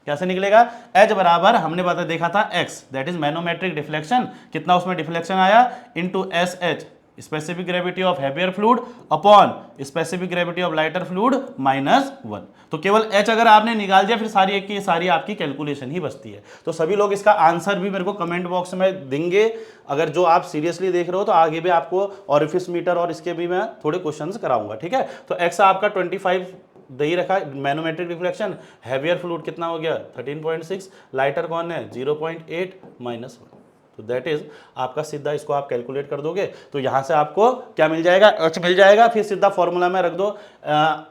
कैसे निकलेगा, H बराबर हमने बता देखा था X, that is manometric deflection, कितना उसमें डिफ्लेक्शन आया, into SH specific gravity of heavier fluid upon specific gravity of lighter fluid -1। तो केवल H अगर आपने निकाल दिया फिर सारी एक की सारी आपकी कैलकुलेशन ही बचती है। तो सभी लोग इसका आंसर भी मेरे को कमेंट बॉक्स में देंगे, अगर जो आप सीरियसली देख रहे हो, तो आगे भी आपको ऑरिफिस मीटर और इसके भी मैं थोड़े क्वेश्चंस कराऊंगा। ठीक है, तो X आपका 25 दे ही रखा, मैनोमेट्रिक रिफ्लेक्शन, हैवियर फ्लूइड कितना हो गया 13.6, लाइटर कौन है 0.8 -1। तो दैट इज आपका सीधा इसको आप कैलकुलेट कर दोगे तो यहाँ से आपको क्या मिल जाएगा, h मिल जाएगा। फिर सीधा फॉर्मूला में रख दो,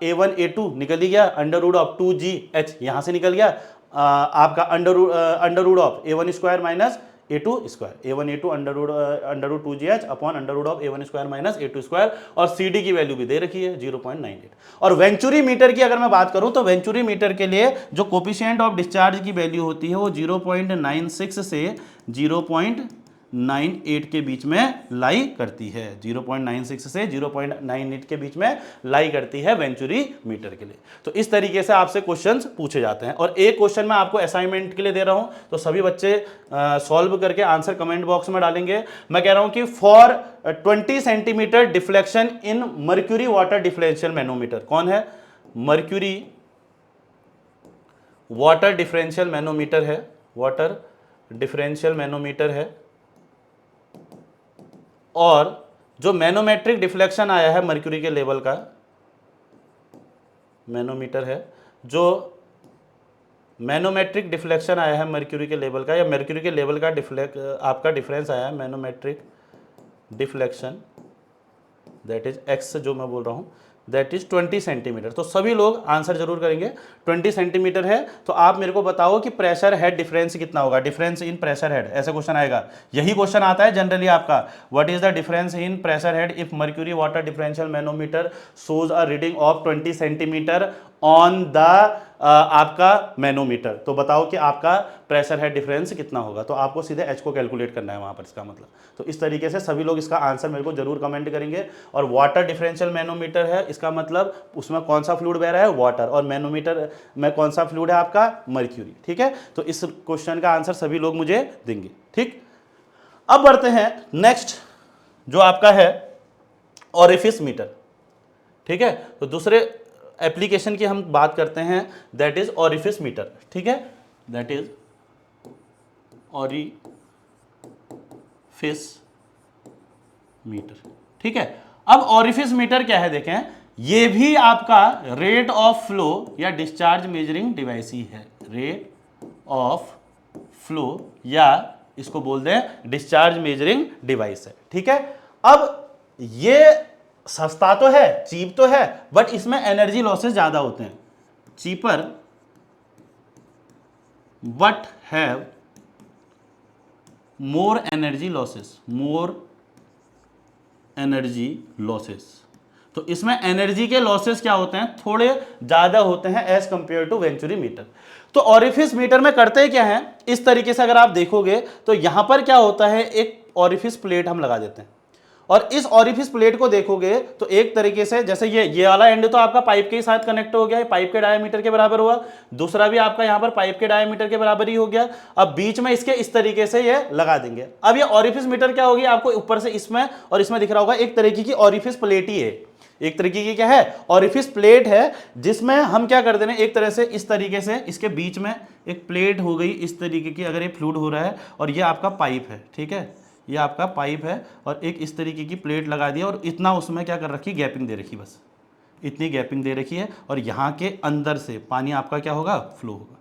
a1 a2 निकल ही गया, अंडर रूट ऑफ 2gh यहाँ से निकल गया, आपका under root of a1 square minus a2 square, a1 a2 under root 2gh upon under root of a1 square minus a2 square, और cd की वैल्यू भी दे रखी है 0.98। और वेंचुरी मीटर की अगर मैं बात करूं तो वेंचुरी मीटर के लिए जो कोफिशिएंट ऑफ डिस्चार्ज की वैल्यू होती है वो 0.96 से 0.98 के बीच में लाई करती है, 0.96 से 0.98 के बीच में लाई करती है वेंचुरी मीटर के लिए। तो इस तरीके से आपसे क्वेश्चंस पूछे जाते हैं। और एक क्वेश्चन मैं आपको असाइनमेंट के लिए दे रहा हूं, तो सभी बच्चे सॉल्व करके आंसर कमेंट बॉक्स में डालेंगे। मैं कह रहा हूं कि for 20 centimetre deflection in mercury water differential manometer, कौन है, मर्क्यूरी वाटर डिफरेंशियल मैनोमीटर है, वाटर डिफरेंशियल मैनोमीटर है, और जो मैनोमेट्रिक डिफ्लेक्शन आया है मर्क्यूरी के लेवल का मैनोमीटर है, जो मैनोमेट्रिक डिफ्लेक्शन आया है मर्क्यूरी के लेवल का, या मर्क्यूरी के लेवल का आपका डिफरेंस आया है, manometric deflection that is x जो मैं बोल रहा हूँ दैट इज 20 सेंटीमीटर। तो सभी लोग आंसर जरूर करेंगे। 20 सेंटीमीटर है तो आप मेरे को बताओ कि प्रेशर हेड डिफरेंस कितना होगा, डिफरेंस इन प्रेशर हेड, ऐसे क्वेश्चन आएगा। यही क्वेश्चन आता है जनरली आपका, what is the difference in pressure head if mercury water differential manometer shows a reading of 20 centimetre on the आपका मैनोमीटर। तो बताओ कि आपका प्रेशर हेड डिफरेंस कितना होगा। तो आपको सीधे एच को कैलकुलेट करना है वहां पर, इसका मतलब। तो इस तरीके से सभी लोग इसका आंसर मेरे को जरूर कमेंट करेंगे। और वाटर डिफरेंशियल मैनोमीटर है, इसका मतलब उसमें कौन सा फ्लूइड बह रहा है, वाटर, और मैनोमीटर में कौन सा फ्लूइड है आपका, मर्क्यूरी। ठीक है, तो इस क्वेश्चन का आंसर सभी लोग मुझे देंगे। ठीक, अब बढ़ते हैं नेक्स्ट जो आपका है ऑरिफिस मीटर। ठीक है, तो दूसरे एप्लीकेशन की हम बात करते हैं, दैट इज ऑरिफिस मीटर। ठीक है, दैट इज ऑरिफिस मीटर। ठीक है, अब ऑरिफिस मीटर क्या है देखें, ये भी आपका रेट ऑफ फ्लो या डिस्चार्ज मेजरिंग डिवाइस ही है, रेट ऑफ फ्लो या इसको बोल दें डिस्चार्ज मेजरिंग डिवाइस है। ठीक है, अब ये सस्ता तो है, चीप तो है, बट इसमें एनर्जी लॉसेस ज्यादा होते हैं, cheaper but have more energy losses, more energy losses. तो इसमें एनर्जी के लॉसेस क्या होते हैं, थोड़े ज्यादा होते हैं as compare to venturi meter. तो ऑरिफिस मीटर में करते क्या है, इस तरीके से अगर आप देखोगे तो यहां पर क्या होता है, एक ऑरिफिस प्लेट हम लगा देते हैं, और इस ऑरिफिस प्लेट को देखोगे तो एक तरीके से जैसे ये वाला एंड तो आपका पाइप के साथ कनेक्ट हो गया है, पाइप के डायमीटर के बराबर हुआ, दूसरा भी आपका यहां पर पाइप के डायमीटर के बराबर ही हो गया। अब बीच में इसके इस तरीके से ये लगा देंगे। अब ये ऑरिफिस मीटर क्या होगी, आपको ऊपर से इसमें और इसमें दिख रहा होगा, एक तरीके की ऑरिफिस प्लेट ही है, एक तरीके की क्या है, ऑरिफिस प्लेट है, जिसमें हम क्या कर देना, एक तरह से इस तरीके से इसके बीच में एक प्लेट हो गई इस तरीके की, अगर ये फ्लूइड हो रहा है, और ये आपका पाइप है। ठीक है, ये आपका पाइप है, और एक इस तरीके की प्लेट लगा दी, और इतना उसमें क्या कर रखी, गैपिंग दे रखी, बस इतनी गैपिंग दे रखी है, और यहाँ के अंदर से पानी आपका क्या होगा, फ्लो होगा।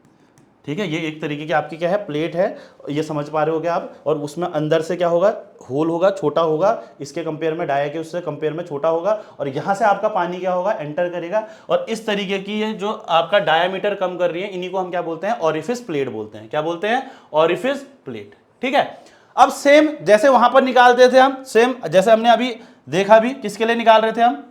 ठीक है, ये एक तरीके की आपकी क्या है, प्लेट है, ये समझ पा रहे होगे आप, और उसमें अंदर से क्या होगा, होल होगा, छोटा होगा, इसके कंपेयर में डाया के उससे कंपेयर में छोटा होगा, और यहाँ से आपका पानी क्या होगा, एंटर करेगा, और इस तरीके की ये जो आपका डायामीटर कम कर रही है, इन्हीं को हम क्या बोलते हैं, ऑरिफिस प्लेट बोलते हैं। क्या बोलते हैं, ऑरिफिस प्लेट। ठीक है, अब सेम जैसे वहां पर निकालते थे हम, सेम जैसे हमने अभी देखा भी, किसके लिए निकाल रहे थे हम,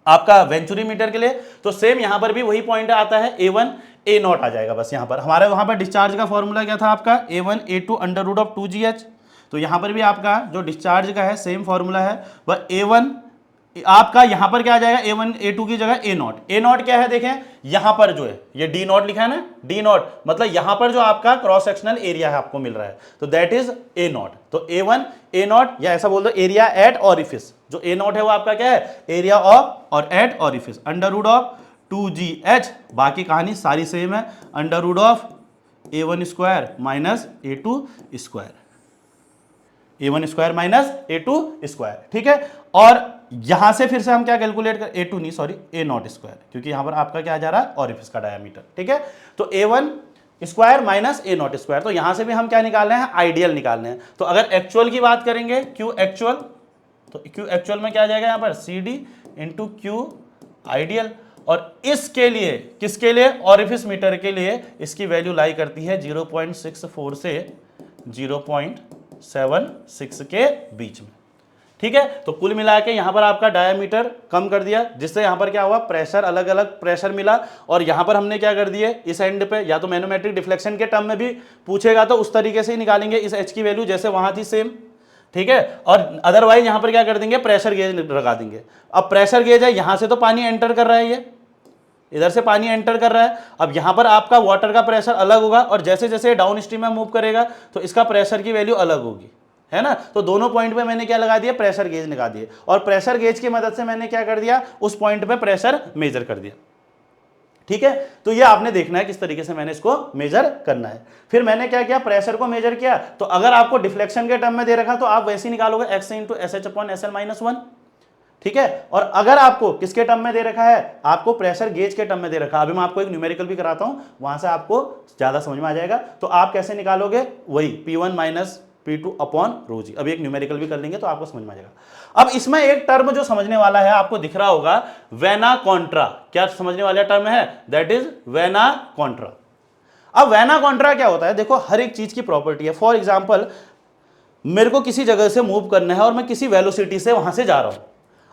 आपका वेंचुरी मीटर के लिए, तो सेम यहां पर भी वही पॉइंट आता है, A1 A0 आ जाएगा। बस यहां पर हमारे वहां पर डिस्चार्ज का फॉर्मूला क्या था आपका, A1 A2 under root of 2GH। तो यहां पर भी आपका जो डिस्चार्ज का है सेम फॉर्मूला है, वह A1 आपका यहां पर क्या आ जाएगा, A1 A2 की जगह A0। A0 क्या है देखें, यहां पर जो है ये D0 लिखा है ना, D0 मतलब यहां पर जो आपका क्रॉस सेक्शनल एरिया है आपको मिल रहा है, तो दैट इज A0। तो A1 A0, या ऐसा बोल दो एरिया एट ऑरिफिस, जो A0 है वो आपका क्या है, एरिया ऑफ और at orifice, under root of 2GH, बाकी कहानी सारी सेम है, under root of A1 square minus A2 square, A1 square minus A2 square. ठीक है, और यहां से फिर से हम क्या कैलकुलेट कर, A2 नहीं सॉरी A0 स्क्वायर, क्योंकि यहां पर आपका क्या जा रहा है, ऑरिफिस का डायमीटर। ठीक है, तो A1 square minus A not square. तो यहां से भी हम क्या निकाल रहे हैं, आइडियल निकाल रहे हैं। तो अगर एक्चुअल की बात करेंगे, क्यू एक्चुअल, तो क्यू एक्चुअल में क्या आ जाएगा यहां पर, C D into Q ideal. और इसके लिए, किसके लिए, ऑरिफिस मीटर के लिए इसकी वैल्यू लाई करती है 0.64 से 0.76 के बीच में। ठीक है, तो कुल मिला के यहां पर आपका डायामीटर कम कर दिया, जिससे यहां पर क्या हुआ, प्रेशर, अलग अलग प्रेशर मिला। और यहां पर हमने क्या कर दिए, इस एंड पे या तो मैनोमेट्रिक डिफ्लेक्शन के टर्म में भी पूछेगा तो उस तरीके से ही निकालेंगे, इस एच की वैल्यू जैसे वहां थी सेम। ठीक है, और अदरवाइज यहां पर क्या कर देंगे, प्रेशर गेज लगा देंगे। अब प्रेशर गेज है, यहां से तो पानी एंटर कर रहा है, ये इधर से पानी एंटर कर रहा है। अब यहां पर आपका वाटर का प्रेशर अलग होगा, और जैसे जैसे डाउन स्ट्रीम में मूव करेगा तो इसका प्रेशर की वैल्यू अलग होगी, है ना। तो दोनों पॉइंट पे मैंने क्या लगा दिया, प्रेशर गेज लगा दिए, और प्रेशर गेज की मदद से मैंने क्या कर दिया, उस पॉइंट पे प्रेशर मेजर कर दिया। ठीक है, तो ये आपने देखना है किस तरीके से मैंने इसको मेजर करना है। फिर मैंने क्या किया, प्रेशर को मेजर किया। तो अगर आपको डिफ्लेक्शन के टर्म में दे रखा तो आप वैसे ही निकालोगे, x into S H upon S L minus 1। ठीक है, और अगर आपको किसके टर्म में दे रखा है, आपको प्रेशर गेज के टर्म में दे रखा है, अभी मैं आपको एक न्यूमेरिकल भी कराता हूं, वहां से आपको ज्यादा समझ में आ जाएगा। तो आप कैसे निकालोगे, वही P1 minus P2 upon rho जी। अभी एक न्यूमेरिकल भी कर लेंगे तो आपको समझ में आ जाएगा। अब इसमें एक टर्म जो समझने वाला है, आपको दिख रहा होगा, वेना कॉन्ट्रा। क्या समझने वाला टर्म है, दैट इज वेना कॉन्ट्रा। अब वेना कॉन्ट्रा क्या होता है, देखो हर एक चीज की प्रॉपर्टी है। फॉर एग्जाम्पल, मेरे को किसी जगह से मूव करना है और मैं किसी वेलोसिटी से वहां से जा रहा हूं।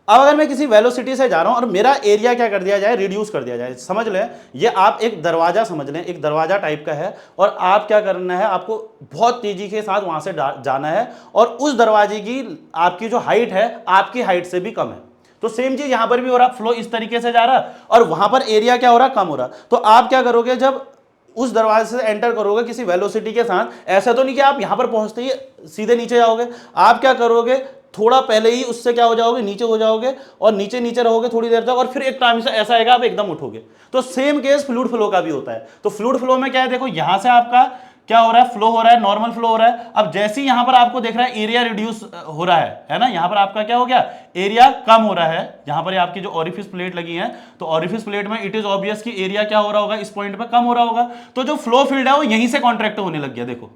अब अगर मैं किसी वेलोसिटी से जा रहा हूं और मेरा एरिया क्या कर दिया जाए, रिड्यूस कर दिया जाए। समझ लें, ये आप एक दरवाजा समझ लें, एक दरवाजा टाइप का है, और आप क्या करना है, आपको बहुत तेजी के साथ वहां से जाना है, और उस दरवाजे की आपकी जो हाइट है आपकी हाइट से भी कम है। तो सेम चीज यहां पर भी हो रहा, फ्लो इस तरीके से जा रहा और वहां पर एरिया क्या हो रहा, कम हो रहा। तो आप क्या करोगे, जब उस दरवाजे से एंटर करोगे किसी वेलोसिटी के साथ, ऐसा तो नहीं कि आप यहां पर पहुंचते ही सीधे नीचे जाओगे। आप क्या करोगे, थोड़ा पहले ही उससे क्या हो जाओगे, नीचे हो जाओगे, और नीचे नीचे रहोगे थोड़ी देर तक, और फिर एक टाइम से ऐसा आएगा आप एकदम उठोगे। तो सेम केस फ्लूइड फ्लो का भी होता है। तो फ्लूइड फ्लो में क्या है, देखो यहां से आपका क्या हो रहा है, फ्लो हो रहा है, नॉर्मल फ्लो हो रहा है। अब जैसे ही यहां पर आपको देख रहा है एरिया रिड्यूस हो रहा है ना, यहां पर आपका क्या हो गया, एरिया कम हो रहा है। यहां पर आपकी जो ऑरिफिस प्लेट लगी है, तो ऑरिफिस प्लेट में इट इज ऑब्वियस कि एरिया क्या हो रहा होगा, इस पॉइंट पे कम हो रहा होगा। तो जो फ्लो फील्ड है वो यहीं से कॉन्ट्रैक्ट होने लग गया। देखो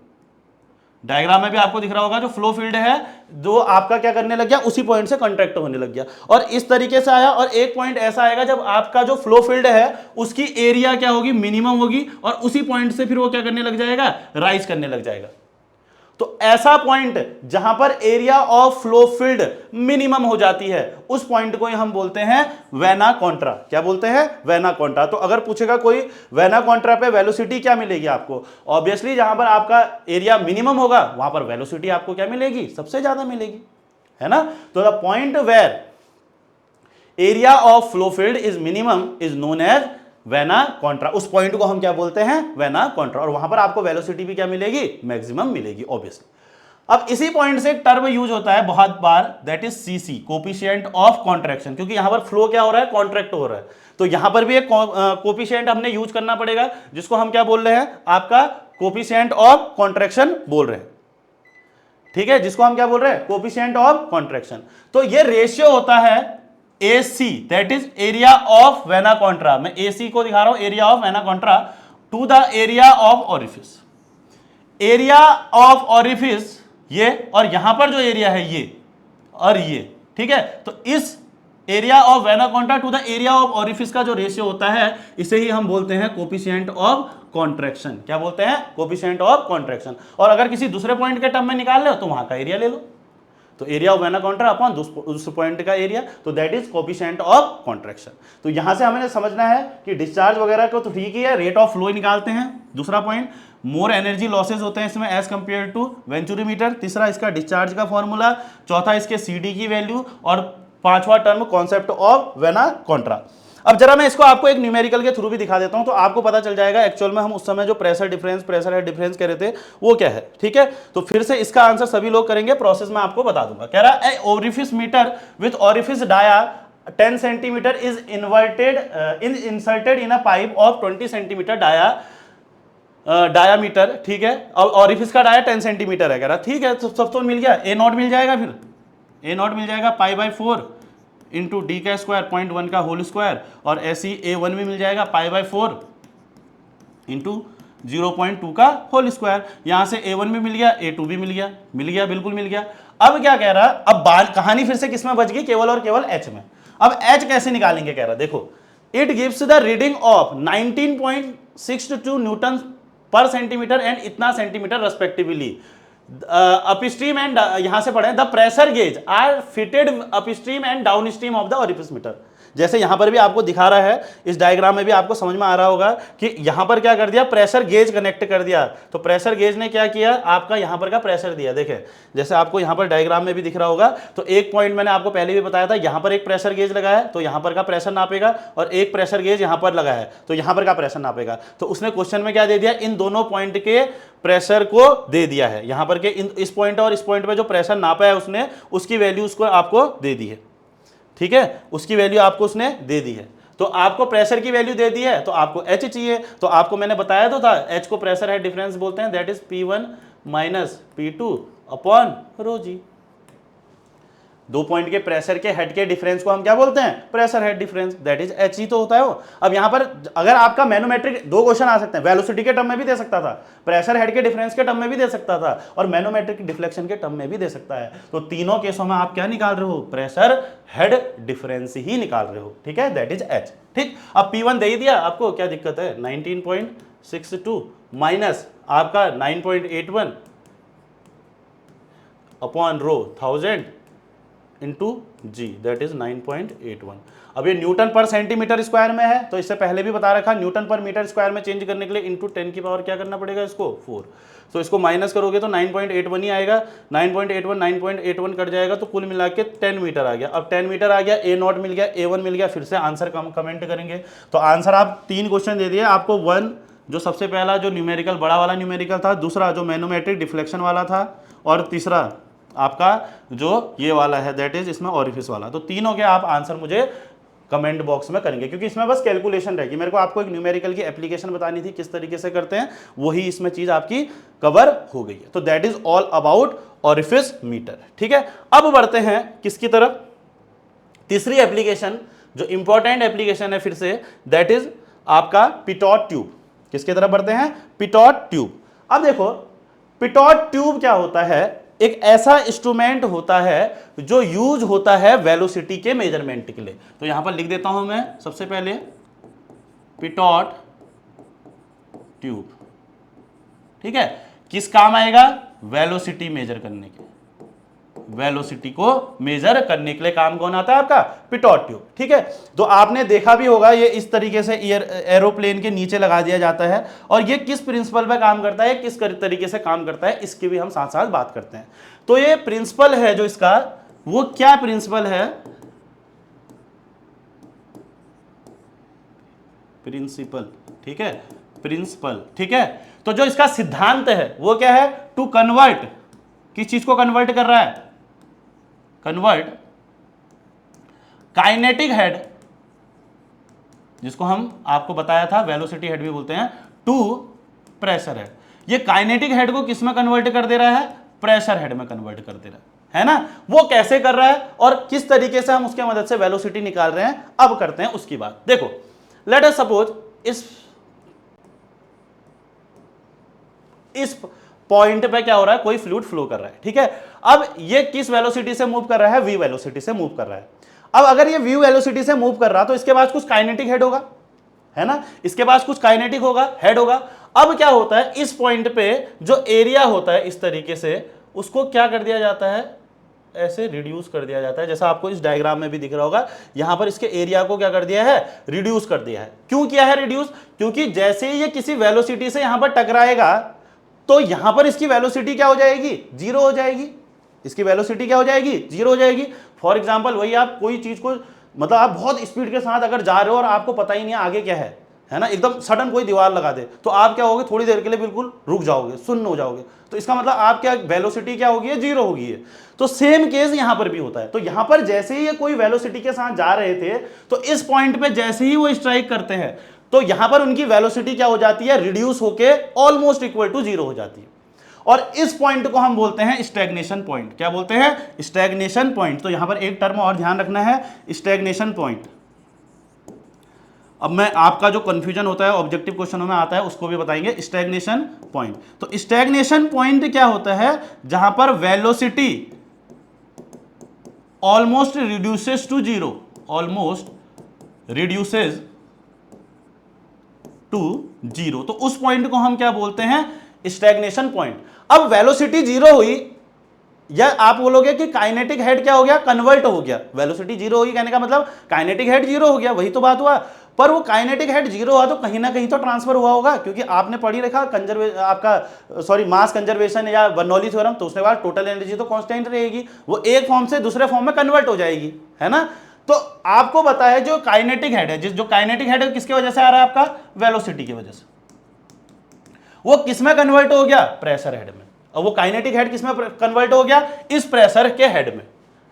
डायग्राम में भी आपको दिख रहा होगा, जो फ्लो फील्ड है जो आपका क्या करने लग गया, उसी पॉइंट से कॉन्ट्रैक्ट होने लग गया, और इस तरीके से आया। और एक पॉइंट ऐसा आएगा जब आपका जो फ्लो फील्ड है उसकी एरिया क्या होगी, मिनिमम होगी, और उसी पॉइंट से फिर वो क्या करने लग जाएगा, राइज करने लग जाएगा। तो ऐसा पॉइंट जहां पर area of flow field minimum हो जाती है, उस पॉइंट को हम बोलते हैं वेना कॉन्ट्रा। क्या बोलते हैं, वेना कॉन्ट्रा। तो अगर पूछेगा कोई वेना कॉन्ट्रा पे वेलोसिटी क्या मिलेगी आपको, ऑब्वियसली जहां पर आपका एरिया मिनिमम होगा वहां पर वेलोसिटी आपको क्या मिलेगी, सबसे ज्यादा मिलेगी, है ना। तो the point where area of flow field is minimum is known as vena contra. उस पॉइंट को हम क्या बोलते हैं, वेना कॉन्ट्रा। और वहां पर आपको वेलोसिटी भी क्या मिलेगी, मैक्सिमम मिलेगी ऑब्वियसली। अब इसी पॉइंट से एक टर्म यूज होता है बहुत बार, that is CC, coefficient of contraction, क्योंकि यहां पर फ्लो क्या हो रहा है, कॉन्ट्रैक्ट हो रहा है। तो यहां पर भी एक कोफिशिएंट हमने यूज करना पड़ेगा, जिसको हम क्या बोल रहे हैं, आपका कोफिशिएंट ऑफ कॉन्ट्रैक्शन बोल रहे हैं। ठीक है, जिसको हम क्या बोल रहे हैं, कोफिशिएंट ऑफ कॉन्ट्रैक्शन। तो ये रेशियो होता है AC, that is area of vena contra. मैं AC को दिखा रहा हूं, area of vena contra to the area of orifice. Area of orifice ये, और यहां पर जो एरिया है ये और ये, ठीक है। तो इस area of vena contra to the area of orifice का जो रेशियो होता है, इसे ही हम बोलते हैं कोफिशिएंट ऑफ कॉन्ट्रैक्शन। क्या बोलते हैं, कोफिशिएंट ऑफ कॉन्ट्रैक्शन। और अगर किसी दूसरे पॉइंट के टर्म में निकाल ले तो वहां का एरिया ले लो, तो area of vena Contra upon उस पॉइंट का एरिया, तो that is coefficient of contraction. तो यहां से हमें समझना है कि डिस्चार्ज वगैरह को तो ठीक ही है, रेट ऑफ फ्लो निकालते हैं। दूसरा पॉइंट, मोर एनर्जी लॉसेज होते हैं इसमें एज कंपेयर टू वेंचुरीमीटर। तीसरा इसका डिस्चार्ज का फॉर्मूला। चौथा इसके CD की वैल्यू। और पांचवा term concept of vena Contra. अब जरा मैं इसको आपको एक न्यूमेरिकल के थ्रू भी दिखा देता हूं, तो आपको पता चल जाएगा एक्चुअल में हम उस समय जो प्रेशर हेड डिफरेंस कह रहे थे वो क्या है। ठीक है, तो फिर से इसका आंसर सभी लोग करेंगे, प्रोसेस में आपको बता दूंगा। कह रहा है orifice meter with orifice dia 10 centimetre is inserted in a pipe of 20 centimetre diameter. ठीक है, और ओरिफिस का डाया 10 सेंटीमीटर है। कह रहा ठीक है, सब तो मिल गया, A0 मिल जाएगा, फिर A0 मिल जाएगा π/4 इंटू डी का स्क्वायर 0.1 का होल स्क्वायर, और ऐसी A1 भी मिल जाएगा π/4 इंटू 0.2 का होल स्क्वायर। यहां से A1 भी मिल गया, A2 भी मिल गया, बिल्कुल मिल गया। अब क्या कह रहा, अब कहानी फिर से किस में बच गई, केवल और केवल H में। अब H कैसे निकालेंगे, कह रहा देखो, it gives the reading of 19.62 newton per centimetre and इतना सेंटीमीटर रेस्पेक्टिवली अपस्ट्रीम एंड, यहां से पढ़े, the pressure gauge are fitted upstream and downstream of the orifice meter. जैसे यहां पर भी आपको दिखा रहा है, इस डायग्राम में भी आपको समझ में आ रहा होगा कि यहां पर क्या कर दिया, प्रेशर गेज कनेक्ट कर दिया। तो प्रेशर गेज ने क्या किया, आपका यहां पर का प्रेशर दिया। देखें जैसे आपको यहां पर डायग्राम में भी दिख रहा होगा, तो एक पॉइंट मैंने आपको पहले भी बताया था, यहां पर एक प्रेशर गेज लगा है तो यहां पर का प्रेशर नापेगा, और एक प्रेशर गेज यहां पर लगा है तो यहां पर का प्रेशर नापेगा। तो उसने क्वेश्चन में क्या दे दिया, इन दोनों पॉइंट के प्रेशर को दे दिया है, यहां पर के इस पॉइंट और इस पॉइंट पे जो प्रेशर नापा है उसने, उसकी वैल्यू उसको आपको दे दी है। ठीक है, उसकी वैल्यू आपको उसने दे दी है। तो आपको प्रेशर की वैल्यू दे दी है, तो आपको H चाहिए। तो आपको मैंने बताया तो था, H को प्रेशर हेड डिफरेंस बोलते हैं, that is P1 minus P2 upon rho g. दो पॉइंट के प्रेशर के हेड के डिफरेंस को हम क्या बोलते हैं, pressure head difference, that is H ही तो होता है वो। अब यहां पर अगर आपका मैनोमेट्रिक, दो क्वेश्चन आ सकते हैं, वेलोसिटी के टर्म में भी दे सकता था, प्रेशर हेड के डिफरेंस के टर्म में भी दे सकता था, और मैनोमेट्रिक डिफ्लेक्शन के टर्म में भी दे सकता है। तो तीनों केसों में आप क्या निकाल रहे हो, प्रेशर हेड डिफरेंस ही निकाल रहे हो। ठीक है, दैट इज H। ठीक, अब P1 दे ही दिया आपको, क्या दिक्कत है, 19.62 माइनस आपका 9.81 upon rho 1000 into g, that is 9.81। अब ये न्यूटन पर सेंटीमीटर स्क्वायर में है, तो इससे पहले भी बता रखा, न्यूटन पर मीटर स्क्वायर में चेंज करने के लिए इंटू 10 की पावर क्या करना पड़ेगा, इसको 4। तो इसको माइनस करोगे तो 9.81 ही आएगा, 9.81 कट जाएगा, तो कुल मिला के 10 मीटर आ गया। अब 10 मीटर आ गया, A0 मिल गया, A1 मिल गया, फिर से आंसर कमेंट करेंगे। तो आंसर आप 3 क्वेश्चन दे दिए आपको, 1 जो सबसे पहला जो न्यूमेरिकल बड़ा वाला न्यूमेरिकल था, दूसरा जो मैनोमेट्रिक डिफ्लेक्शन वाला था, और तीसरा आपका जो ये वाला है, दैट इज इसमें ओरिफिस वाला। तो तीनों के आप आंसर मुझे कमेंट बॉक्स में करेंगे, क्योंकि इसमें बस कैलकुलेशन रहेगी। मेरे को आपको एक न्यूमेरिकल की एप्लीकेशन बतानी थी, किस तरीके से करते हैं, वही इसमें चीज आपकी कवर हो गई है। तो that is all about orifice meter. ठीक है, अब बढ़ते हैं किसकी तरफ, तीसरी एप्लीकेशन जो इंपॉर्टेंट एप्लीकेशन है फिर से, दैट इज आपका पिटॉट ट्यूब। किसकी तरफ बढ़ते हैं, पिटॉट ट्यूब। अब देखो पिटॉट ट्यूब क्या होता है, एक ऐसा इंस्ट्रूमेंट होता है जो यूज होता है वेलोसिटी के मेजरमेंट के लिए। तो यहां पर लिख देता हूं मैं सबसे पहले पिटॉट ट्यूब। ठीक है, किस काम आएगा, वेलोसिटी मेजर करने के, वेलोसिटी को मेजर करने के लिए काम कौन आता है, आपका पिटॉट ट्यूब। ठीक है, तो आपने देखा भी होगा, ये इस तरीके से एरोप्लेन के नीचे लगा दिया जाता है, और ये किस प्रिंसिपल पे काम करता है, किस तरीके से काम करता है, इसकी भी हम साथ साथ बात करते हैं। तो ये प्रिंसिपल है जो इसका, वो क्या प्रिंसिपल है, प्रिंसिपल। ठीक है, प्रिंसिपल। ठीक है, तो जो इसका सिद्धांत है वो क्या है, टू कन्वर्ट, किस चीज को कन्वर्ट कर रहा है, कन्वर्ट काइनेटिक हेड, जिसको हम आपको बताया था वेलोसिटी हेड भी बोलते हैं, टू प्रेशर हेड। ये काइनेटिक हेड को किस में कन्वर्ट कर दे रहा है, प्रेशर हेड में कन्वर्ट कर दे रहा है ना। वो कैसे कर रहा है और किस तरीके से हम उसके मदद से वेलोसिटी निकाल रहे हैं, अब करते हैं उसकी बात। देखो लेट अस सपोज इस पॉइंट पे क्या हो रहा है, कोई फ्लूइड फ्लो कर रहा है। ठीक है, अब ये किस वेलोसिटी से मूव कर रहा है, v वेलोसिटी से मूव कर रहा है। अब अगर ये v वेलोसिटी से मूव कर रहा तो इसके पास कुछ काइनेटिक हेड होगा, है ना, इसके पास कुछ काइनेटिक होगा, हेड होगा। अब क्या होता है, इस पॉइंट पे जो एरिया होता है इस तरीके से, उसको क्या कर दिया जाता है, ऐसे रिड्यूस कर दिया जाता है। जैसा आपको इस डायग्राम में भी दिख रहा होगा, यहां पर इसके एरिया को क्या कर दिया है, रिड्यूस कर दिया है। क्यों किया है रिड्यूस, क्योंकि जैसे ही ये किसी वेलोसिटी से यहां पर टकराएगा तो यहां पर इसकी वेलोसिटी क्या हो जाएगी, जीरो हो जाएगी। इसकी वेलोसिटी क्या हो जाएगी, जीरो हो जाएगी। फॉर एग्जांपल वही आप कोई चीज को, मतलब आप बहुत स्पीड के साथ अगर जा रहे हो और आपको पता ही नहीं आगे क्या है ना, एकदम सडन कोई दीवार लगा दे तो आप क्या होगे, थोड़ी देर के लिए बिल्कुल रुक जाओगे, सुन्न हो जाओगे। तो इसका मतलब आप क्या, वेलोसिटी क्या होगी, जीरो होगी है। तो सेम केस यहां पर भी होता है। तो यहां पर जैसे ही ये कोई वेलोसिटी के साथ जा रहे थे, तो इस पॉइंट पे जैसे ही वो स्ट्राइक करते हैं तो यहां पर उनकी वेलोसिटी क्या हो जाती है, रिड्यूस होके ऑलमोस्ट इक्वल टू जीरो हो जाती है। और इस पॉइंट को हम बोलते हैं स्टैग्नेशन पॉइंट। क्या बोलते हैं, स्टैग्नेशन पॉइंट। तो यहां पर एक टर्म और ध्यान रखना है, स्टैग्नेशन पॉइंट। अब मैं आपका जो कंफ्यूजन होता है ऑब्जेक्टिव क्वेश्चनों में आता है उसको भी बताएंगे। स्टैग्नेशन पॉइंट, तो स्टैग्नेशन पॉइंट क्या होता है? जहां पर velocity almost reduces to zero, almost reduces to zero, तो उस पॉइंट को हम क्या बोलते हैं? Stagnation point. अब वेलोसिटी जीरो हुई, या आप बोलोगे कि काइनेटिक हेड क्या हो गया? कन्वर्ट हो गया। वेलोसिटी जीरो होगी कहने का मतलब काइनेटिक हेड जीरो हो गया, वही तो बात हुआ। पर वो काइनेटिक हेड जीरो हुआ तो कहीं ना कहीं तो ट्रांसफर हुआ होगा, क्योंकि आपने पढ़ी रखा मास कंजर्वेशन या बर्नौली थ्योरम, तो उसके बाद टोटल एनर्जी तो कांस्टेंट रहेगी, वो एक फॉर्म से दूसरे फॉर्म में कन्वर्ट हो जाएगी, है ना। तो आपको पता है जो काइनेटिक हेड है, जो काइनेटिक हेड है किसकी वजह से आ रहा है? आपका वेलोसिटी की वजह से। वो किसमें कन्वर्ट हो गया? प्रेशर हेड में। और वो काइनेटिक हेड किसमें कन्वर्ट हो गया? इस प्रेशर के हेड में,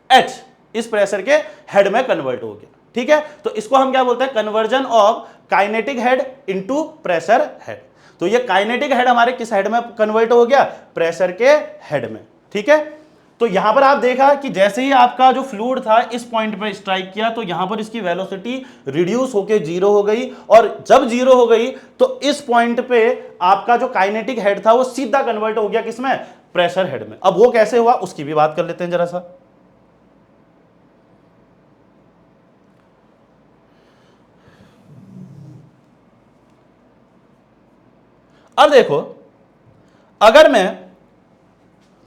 H इस प्रेशर के हेड में कन्वर्ट हो गया, ठीक है। तो इसको हम क्या बोलते हैं? Conversion of kinetic head into pressure head. तो ये काइनेटिक हेड हमारे किस हेड में कन्वर्ट हो गया? प्रेशर के हेड में, ठीक है। तो यहां पर आप देखा कि जैसे ही आपका जो फ्लूइड था इस पॉइंट पर स्ट्राइक किया तो यहां पर इसकी वेलोसिटी रिड्यूस होकर जीरो हो गई, और जब जीरो हो गई तो इस पॉइंट पे आपका जो काइनेटिक हेड था वो सीधा कन्वर्ट हो गया किसमें? प्रेशर हेड में। अब वो कैसे हुआ उसकी भी बात कर लेते हैं जरा सा। अब देखो, अगर मैं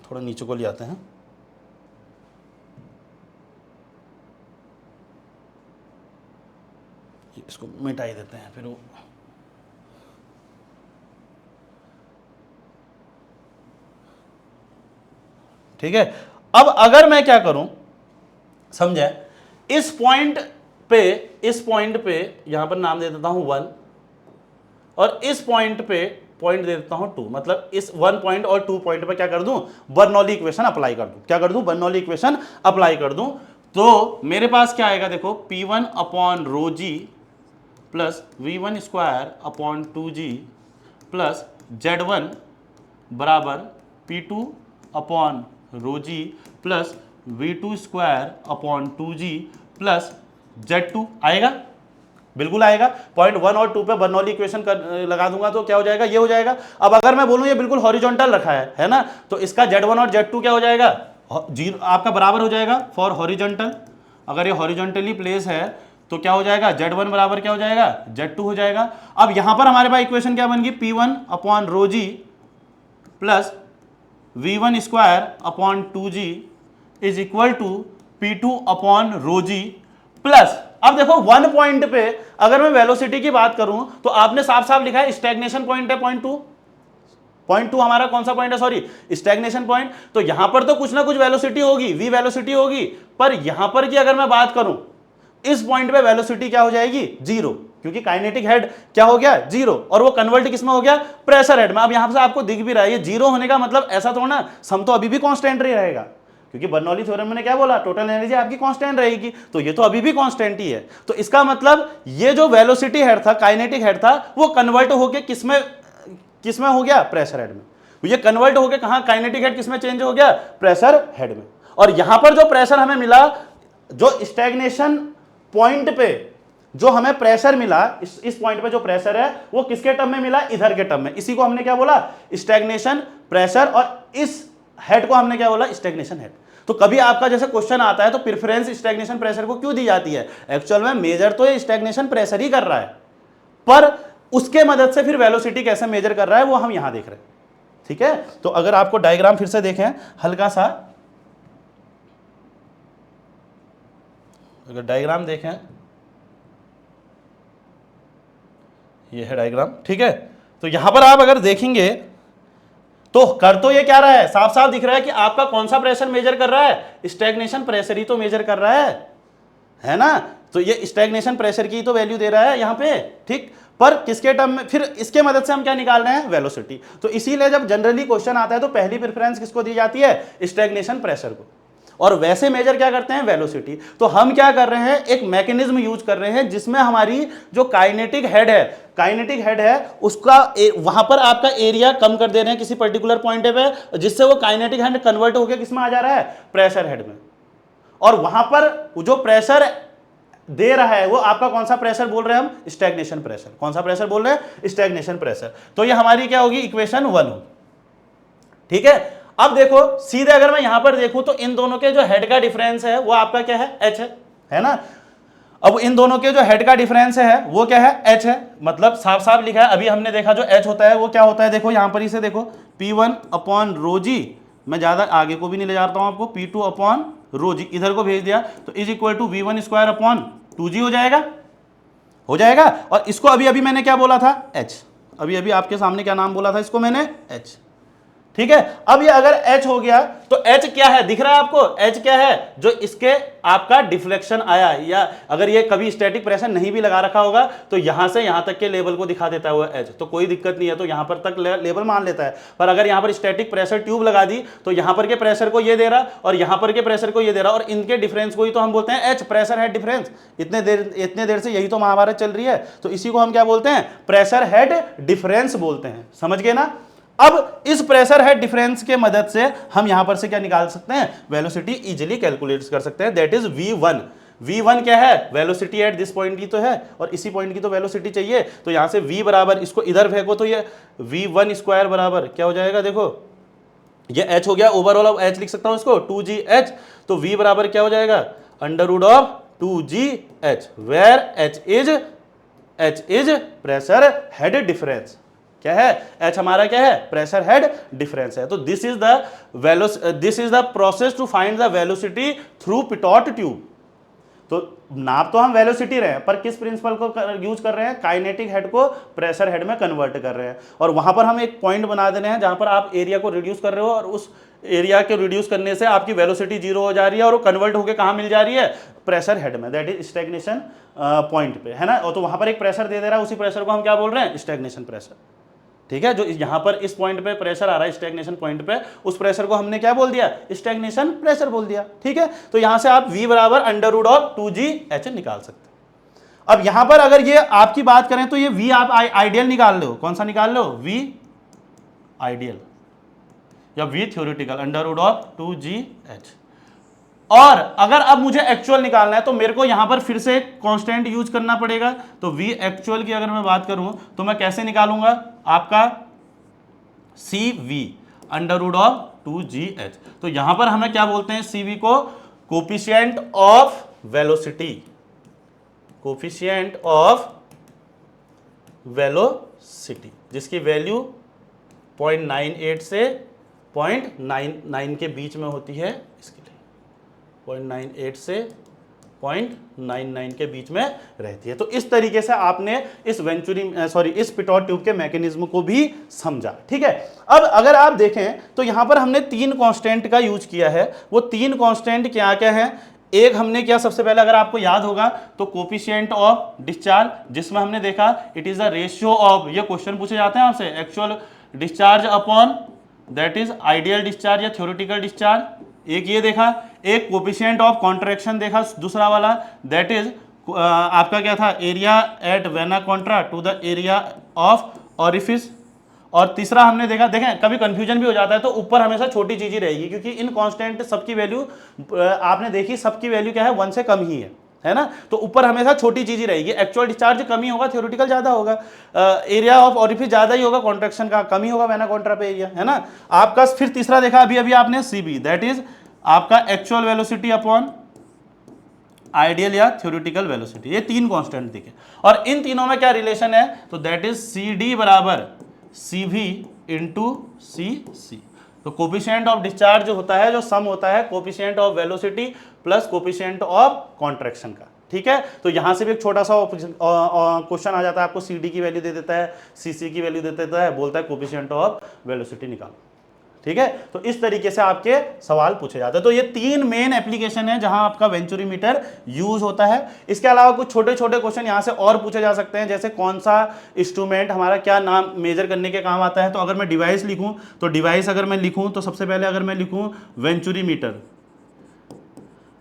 थोड़ा नीचे को ले आते हैं, इसको मिटाई देते हैं फिर वो, ठीक है। अब अगर मैं क्या करूं, समझे, इस पॉइंट पे यहां पर नाम दे देता हूं 1, और इस पॉइंट पे पॉइंट दे देता हूं 2, मतलब इस 1 पॉइंट और 2 पॉइंट पे क्या कर दूं? बर्नौली इक्वेशन अप्लाई कर दूं। क्या कर दूं? बर्नौली इक्वेशन अप्लाई कर दूं। तो मेरे पास क्या आएगा? देखो, P1 अपॉन रो जी plus V1 square upon 2G plus Z1 बराबर P2 अपॉन रो जी plus V2 square upon 2G plus Z2 आएगा, बिल्कुल आएगा। पॉइंट 1 और 2 पे बर्नौली इक्वेशन लगा दूंगा तो क्या हो जाएगा? ये हो जाएगा। अब अगर मैं बोलूं ये बिल्कुल हॉरिजॉन्टल रखा है ना, तो इसका Z1 और Z2 क्या हो जाएगा? जीरो आपका बराबर हो जाएगा फॉर हॉरिजॉन्टल। अगर ये हॉरिजॉन्टली प्लेस है तो क्या हो जाएगा? Z1 बराबर क्या हो जाएगा? Z2 हो जाएगा। अब यहां पर हमारे पास इक्वेशन क्या बन गई? P1 upon rho ji plus V1 square upon 2G is equal to P2 upon rho ji plus, अब देखो 1 पॉइंट पे अगर मैं वेलोसिटी की बात करूं तो आपने साफ साफ लिखा है स्टैग्नेशन पॉइंट है, पॉइंट 2 हमारा कौन सा पॉइंट है? Sorry, stagnation point. तो यहां पर तो कुछ ना कुछ वेलोसिटी होगी, v वेलोसिटी होगी, पर यहां पर की अगर मैं बात करूं इस पॉइंट पे वेलोसिटी क्या हो जाएगी? जीरो, क्योंकि काइनेटिक हेड क्या हो गया? जीरो, और वो कन्वर्ट किसमें हो गया? प्रेशर हेड में। अब यहां से आपको दिख भी रहा है ये जीरो होने का मतलब ऐसा थोड़ा ना सम तो अभी भी कांस्टेंट ही रहेगा, क्योंकि बर्नौली थ्योरम ने क्या बोला? टोटल एनर्जी आपकी कांस्टेंट रहेगी, तो ये तो अभी भी कांस्टेंट ही है। तो इसका मतलब ये जो वेलोसिटी हेड था, काइनेटिक हेड था, वो कन्वर्ट होके किसमें हो गया? प्रेशर हेड में। ये कन्वर्ट होके कहां? काइनेटिक हेड किसमें चेंज हो गया? प्रेशर हेड में। और यहां पर जो प्रेशर हमें मिला, जो स्टैग्नेशन पॉइंट पे जो हमें प्रेशर मिला, इस पॉइंट पे जो प्रेशर है वो किसके टर्म में मिला? इधर के टर्म में। इसी को हमने क्या बोला? स्टैग्नेशन प्रेशर, और इस हेड को हमने क्या बोला? Stagnation head. तो कभी आपका जैसे क्वेश्चन आता है तो प्रेफरेंस स्टैग्नेशन प्रेशर को क्यों दी जाती है? एक्चुअल में मेजर तो ये स्टैग्नेशन प्रेशर ही कर रहा है, पर उसके मदद से फिर वेलोसिटी कैसे मेजर कर रहा है वो हम यहां देख रहे हैं, ठीक है। तो अगर आपको डायग्राम फिर से देखें हल्का सा, अगर डायग्राम देखें, ये है डायग्राम, ठीक है। तो यहां पर आप अगर देखेंगे तो कर तो ये क्या रहा है? साफ साफ दिख रहा है कि आपका कौन सा प्रेशर मेजर कर रहा है? स्टैग्नेशन प्रेशर ही तो मेजर कर रहा है ना। तो ये स्टैग्नेशन प्रेशर की तो वैल्यू दे रहा है यहां पे, ठीक। पर किसके टर्म में? फिर इसके मदद से हम क्या निकाल रहे हैं? वेलोसिटी। तो इसीलिए जब जनरली क्वेश्चन आता है तो पहली प्रेफरेंस किसको दी जाती है? स्टैग्नेशन प्रेशर को, और वैसे मेजर क्या करते हैं? वेलोसिटी। तो हम क्या कर रहे हैं? एक मैकेनिज्म यूज कर रहे हैं जिसमें हमारी जो काइनेटिक हेड है उसका वहां पर आपका एरिया कम कर दे रहे हैं किसी पर्टिकुलर पॉइंट पे, जिससे वो काइनेटिक हेड कन्वर्ट होकर किसमें आ जा रहा है? प्रेशर हेड में। और वहां पर जो प्रेशर दे रहा है वो आपका कौन सा प्रेशर बोल रहे हैं हम, स्टैग्नेशन प्रेशर। कौन सा प्रेशर बोल रहे हैं, स्टैग्नेशन प्रेशर। तो ये हमारी क्या होगी, इक्वेशन 1 होगी। ठीक है, अब देखो सीधे अगर मैं यहां पर देखूं तो इन दोनों के जो हेड का डिफरेंस है वो आपका क्या है, h है ना। अब इन दोनों के जो हेड का डिफरेंस है वो क्या है, h है। मतलब साफ साफ लिखा है, अभी हमने देखा जो h होता है वो क्या होता है, देखो यहां पर इसे देखो P1 अपॉन रो जी, मैं ज्यादा आगे को भी नहीं ले जाता हूं आपको, P2 अपॉन रो जी इधर को भेज दिया तो is equal to V1 square upon 2G हो जाएगा, हो जाएगा। और इसको अभी अभी मैंने क्या बोला था, h, अभी अभी आपके सामने क्या नाम बोला था इसको मैंने, h। ठीक है, अब ये अगर h हो गया तो h क्या है, दिख रहा है आपको, h क्या है, जो इसके आपका डिफ्लेक्शन आया, या अगर ये कभी स्टैटिक प्रेशर नहीं भी लगा रखा होगा तो यहां से यहां तक के लेवल को दिखा देता है वो h, तो कोई दिक्कत नहीं है, तो यहां पर तक लेवल मान लेता है। पर अगर यहां पर स्टैटिक प्रेशर ट्यूब लगा दी तो यहां पर के प्रेशर को ये दे रहा और यहां पर के प्रेशर को ये दे रहा, और इनके डिफरेंस को ही तो हम बोलते हैं h, प्रेशर हेड डिफरेंस। इतने देर से यही तो महाभारत चल रही है, तो इसी को हम क्या बोलते हैं, प्रेशर हेड डिफरेंस बोलते हैं, समझ गए ना। अब इस प्रेशर हेड डिफरेंस के मदद से हम यहां पर से क्या निकाल सकते हैं, वेलोसिटी इजीली कैलकुलेट कर सकते हैं, दैट इज v1। v1 क्या है, वेलोसिटी एट दिस पॉइंट की तो है, और इसी पॉइंट की तो वेलोसिटी चाहिए, तो यहां से v बराबर, इसको इधर फेंको तो ये v1 स्क्वायर बराबर क्या हो जाएगा, देखो ये h हो गया, ओवरऑल अब h लिख सकता हूं इसको 2gh, तो v बराबर क्या हो जाएगा, under root of 2gh, where h is pressure head difference. क्या है, h हमारा क्या है, प्रेशर हेड डिफरेंस है। तो this is the process to find the velocity through pitot tube. तो नाप तो हम वेलोसिटी रहे हैं, पर किस प्रिंसिपल को यूज कर रहे हैं, काइनेटिक हेड को प्रेशर हेड में कन्वर्ट कर रहे हैं, और वहां पर हम एक पॉइंट बना दे रहे हैं जहां पर आप एरिया को रिड्यूस कर रहे हो, और उस एरिया के रिड्यूस करने से आपकी वेलोसिटी 0 हो जा रही है, और वो कन्वर्ट होकर कहां मिल जा रही है, प्रेशर हेड में, दैट इज स्टैग्नेशन पॉइंट पे, है ना। और तो वहां पर एक प्रेशर दे रहा है, उसी प्रेशर को हम क्या बोल रहे हैं, स्टैग्नेशन प्रेशर। ठीक है, जो यहां पर इस पॉइंट पे प्रेशर आ रहा है, स्टैग्नेशन पॉइंट पे, उस प्रेशर को हमने क्या बोल दिया, स्टैग्नेशन प्रेशर बोल दिया। ठीक है, तो यहां से आप v बराबर अंडर रूट ऑफ 2gh निकाल सकते हैं। अब यहां पर अगर ये आपकी बात करें तो ये v आप आइडियल निकाल लो, कौन सा निकाल लो, v आइडियल या v theoretical under root of 2gh। और अगर अब मुझे एक्चुअल निकालना है तो मेरे को यहां पर फिर से कांस्टेंट यूज करना पड़ेगा, तो v एक्चुअल की अगर मैं बात करूं तो मैं कैसे निकालूंगा, आपका cv under root of 2gh। तो यहां पर हमें क्या बोलते हैं, cv को coefficient of velocity, coefficient of velocity, जिसकी वैल्यू 0.98 से 0.99 के बीच में होती है, इसके लिए 0.98 से 0.99 के बीच में रहती है। तो इस तरीके से आपने इस इस पिटॉट ट्यूब के मैकेनिज्म को भी समझा। ठीक है, अब अगर आप देखें तो यहां पर हमने 3 कांस्टेंट का यूज किया है। वो 3 कांस्टेंट क्या क्या है, एक हमने किया सबसे पहले, अगर आपको याद होगा तो कोफिशिएंट ऑफ डिस्चार्ज, जिसमें हमने देखा it is the ratio of, ये क्वेश्चन पूछे जाते हैं आपसे, actual discharge upon that is ideal discharge या थ्योरेटिकल डिस्चार्ज। एक ये देखा, एक कोफिशिएंट ऑफ कॉन्ट्रैक्शन देखा, दूसरा वाला दैट इज आपका क्या था, area at vena contra to the area of orifice, और तीसरा हमने देखा, देखें कभी कंफ्यूजन भी हो जाता है तो ऊपर हमेशा छोटी चीज ही रहेगी, क्योंकि इन कांस्टेंट सबकी वैल्यू आपने देखी, सबकी वैल्यू क्या है, 1 से कम ही है ना, तो ऊपर हमेशा छोटी चीज ही रहेगी। एक्चुअल डिस्चार्ज कम ही होगा, थ्योरेटिकल ज्यादा होगा, एरिया ऑफ ऑरिफिस ज्यादा ही होगा, कॉन्ट्रैक्शन का कम ही होगा वेना कॉन्ट्रा पे एरिया, है ना। आपका फिर तीसरा देखा अभी अभी आपने cb, दैट इज आपका एक्चुअल वेलोसिटी अपॉन आइडियल या थ्योरेटिकल वेलोसिटी। ये 3 कांस्टेंट दिखे, और इन तीनों में क्या रिलेशन है, तो दैट इज cd बराबर cv इंटू cc। तो कोफिशिएंट ऑफ डिस्चार्ज जो होता है, जो सम होता है coefficient of velocity plus coefficient of contraction का। ठीक है, तो यहां से भी एक छोटा सा क्वेश्चन आ जाता है, आपको cd की वैल्यू दे देता है, cc की वैल्यू दे देता है, बोलता है कोफिशिएंट ऑफ वेलोसिटी निकालो। ठीक है, तो इस तरीके से आपके सवाल पूछे जाते हैं। तो ये 3 मेन एप्लीकेशन है जहां आपका वेंचुरीमीटर यूज होता है। इसके अलावा कुछ छोटे छोटे क्वेश्चन यहां से और पूछे जा सकते हैं, जैसे कौन सा इंस्ट्रूमेंट हमारा क्या नाम मेजर करने के काम आता है। तो अगर मैं डिवाइस लिखूं, तो डिवाइस अगर मैं लिखूं तो सबसे पहले अगर मैं लिखूं वेंचुरीमीटर,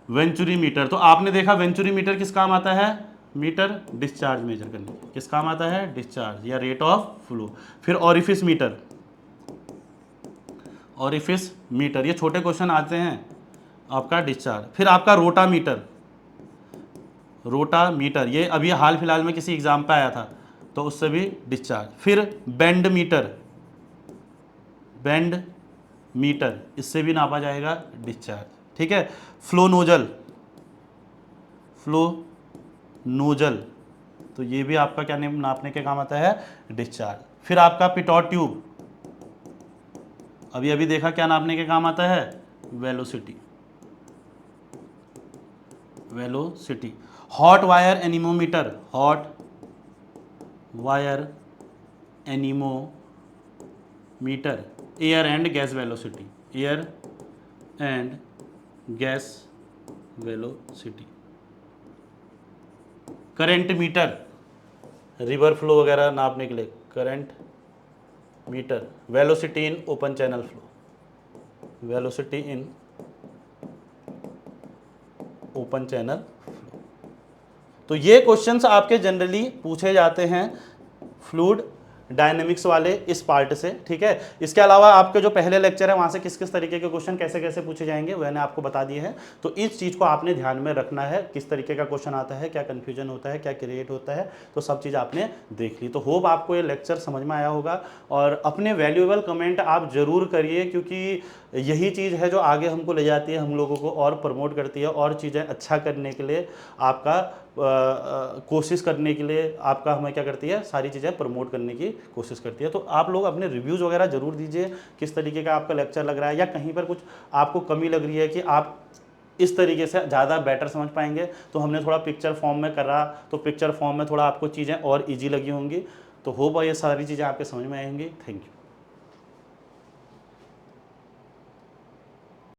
वेंचुरीमीटर, तो आपने देखा वेंचुरीमीटर किस काम आता है, मीटर डिस्चार्ज मेजर करने, किस काम आता है, डिस्चार्ज या रेट ऑफ फ्लो। फिर ऑरिफिस मीटर, ऑरिफिस मीटर, ये छोटे क्वेश्चन आते हैं आपका डिस्चार्ज। फिर आपका रोटामीटर, रोटा मीटर, ये अभी हाल फिलहाल में किसी एग्जाम पे आया था, तो उससे भी डिस्चार्ज। फिर बेंड मीटर, बेंड मीटर, इससे भी नापा जाएगा डिस्चार्ज, ठीक है। फ्लो नोजल, फ्लो नोजल, तो ये भी आपका क्या नापने के काम आता है, डिस्चार्ज। फिर आपका पिटॉट ट्यूब, अभी अभी देखा क्या नापने के काम आता है, velocity, velocity. Hot wire anemometer, hot wire anemometer, air and gas velocity, air and gas velocity. Current meter, river flow वगैरह नापने के लिए, current meter, velocity in open channel flow, velocity in open channel flow. तो ये questions आपके generally पूछे जाते हैं फ्लूइड डायनेमिक्स वाले इस पार्ट से, ठीक है। इसके अलावा आपके जो पहले लेक्चर है वहाँ से किस किस तरीके के क्वेश्चन कैसे कैसे पूछे जाएंगे वो मैंने आपको बता दिए हैं। तो इस चीज़ को आपने ध्यान में रखना है, किस तरीके का क्वेश्चन आता है, क्या कन्फ्यूजन होता है, क्या क्रिएट होता है, तो सब चीज़ आपने देख ली। तो होप आपको ये लेक्चर समझ में आया होगा, और अपने वैल्यूएबल कमेंट आप ज़रूर करिए, क्योंकि यही चीज़ है जो आगे हमको ले जाती है, हम लोगों को और प्रमोट करती है, और चीज़ें अच्छा करने के लिए, आपका कोशिश करने के लिए आपका हमें क्या करती है, सारी चीज़ें प्रमोट करने की कोशिश करती है। तो आप लोग अपने रिव्यूज़ वगैरह ज़रूर दीजिए, किस तरीके का आपका लेक्चर लग रहा है, या कहीं पर कुछ आपको कमी लग रही है कि आप इस तरीके से ज़्यादा बेटर समझ पाएंगे। तो हमने थोड़ा पिक्चर फॉर्म में करा, तो पिक्चर फॉर्म में थोड़ा आपको चीज़ें और ईजी लगी होंगी। तो होप ये सारी चीज़ें आपके समझ में आएंगी। Thank you.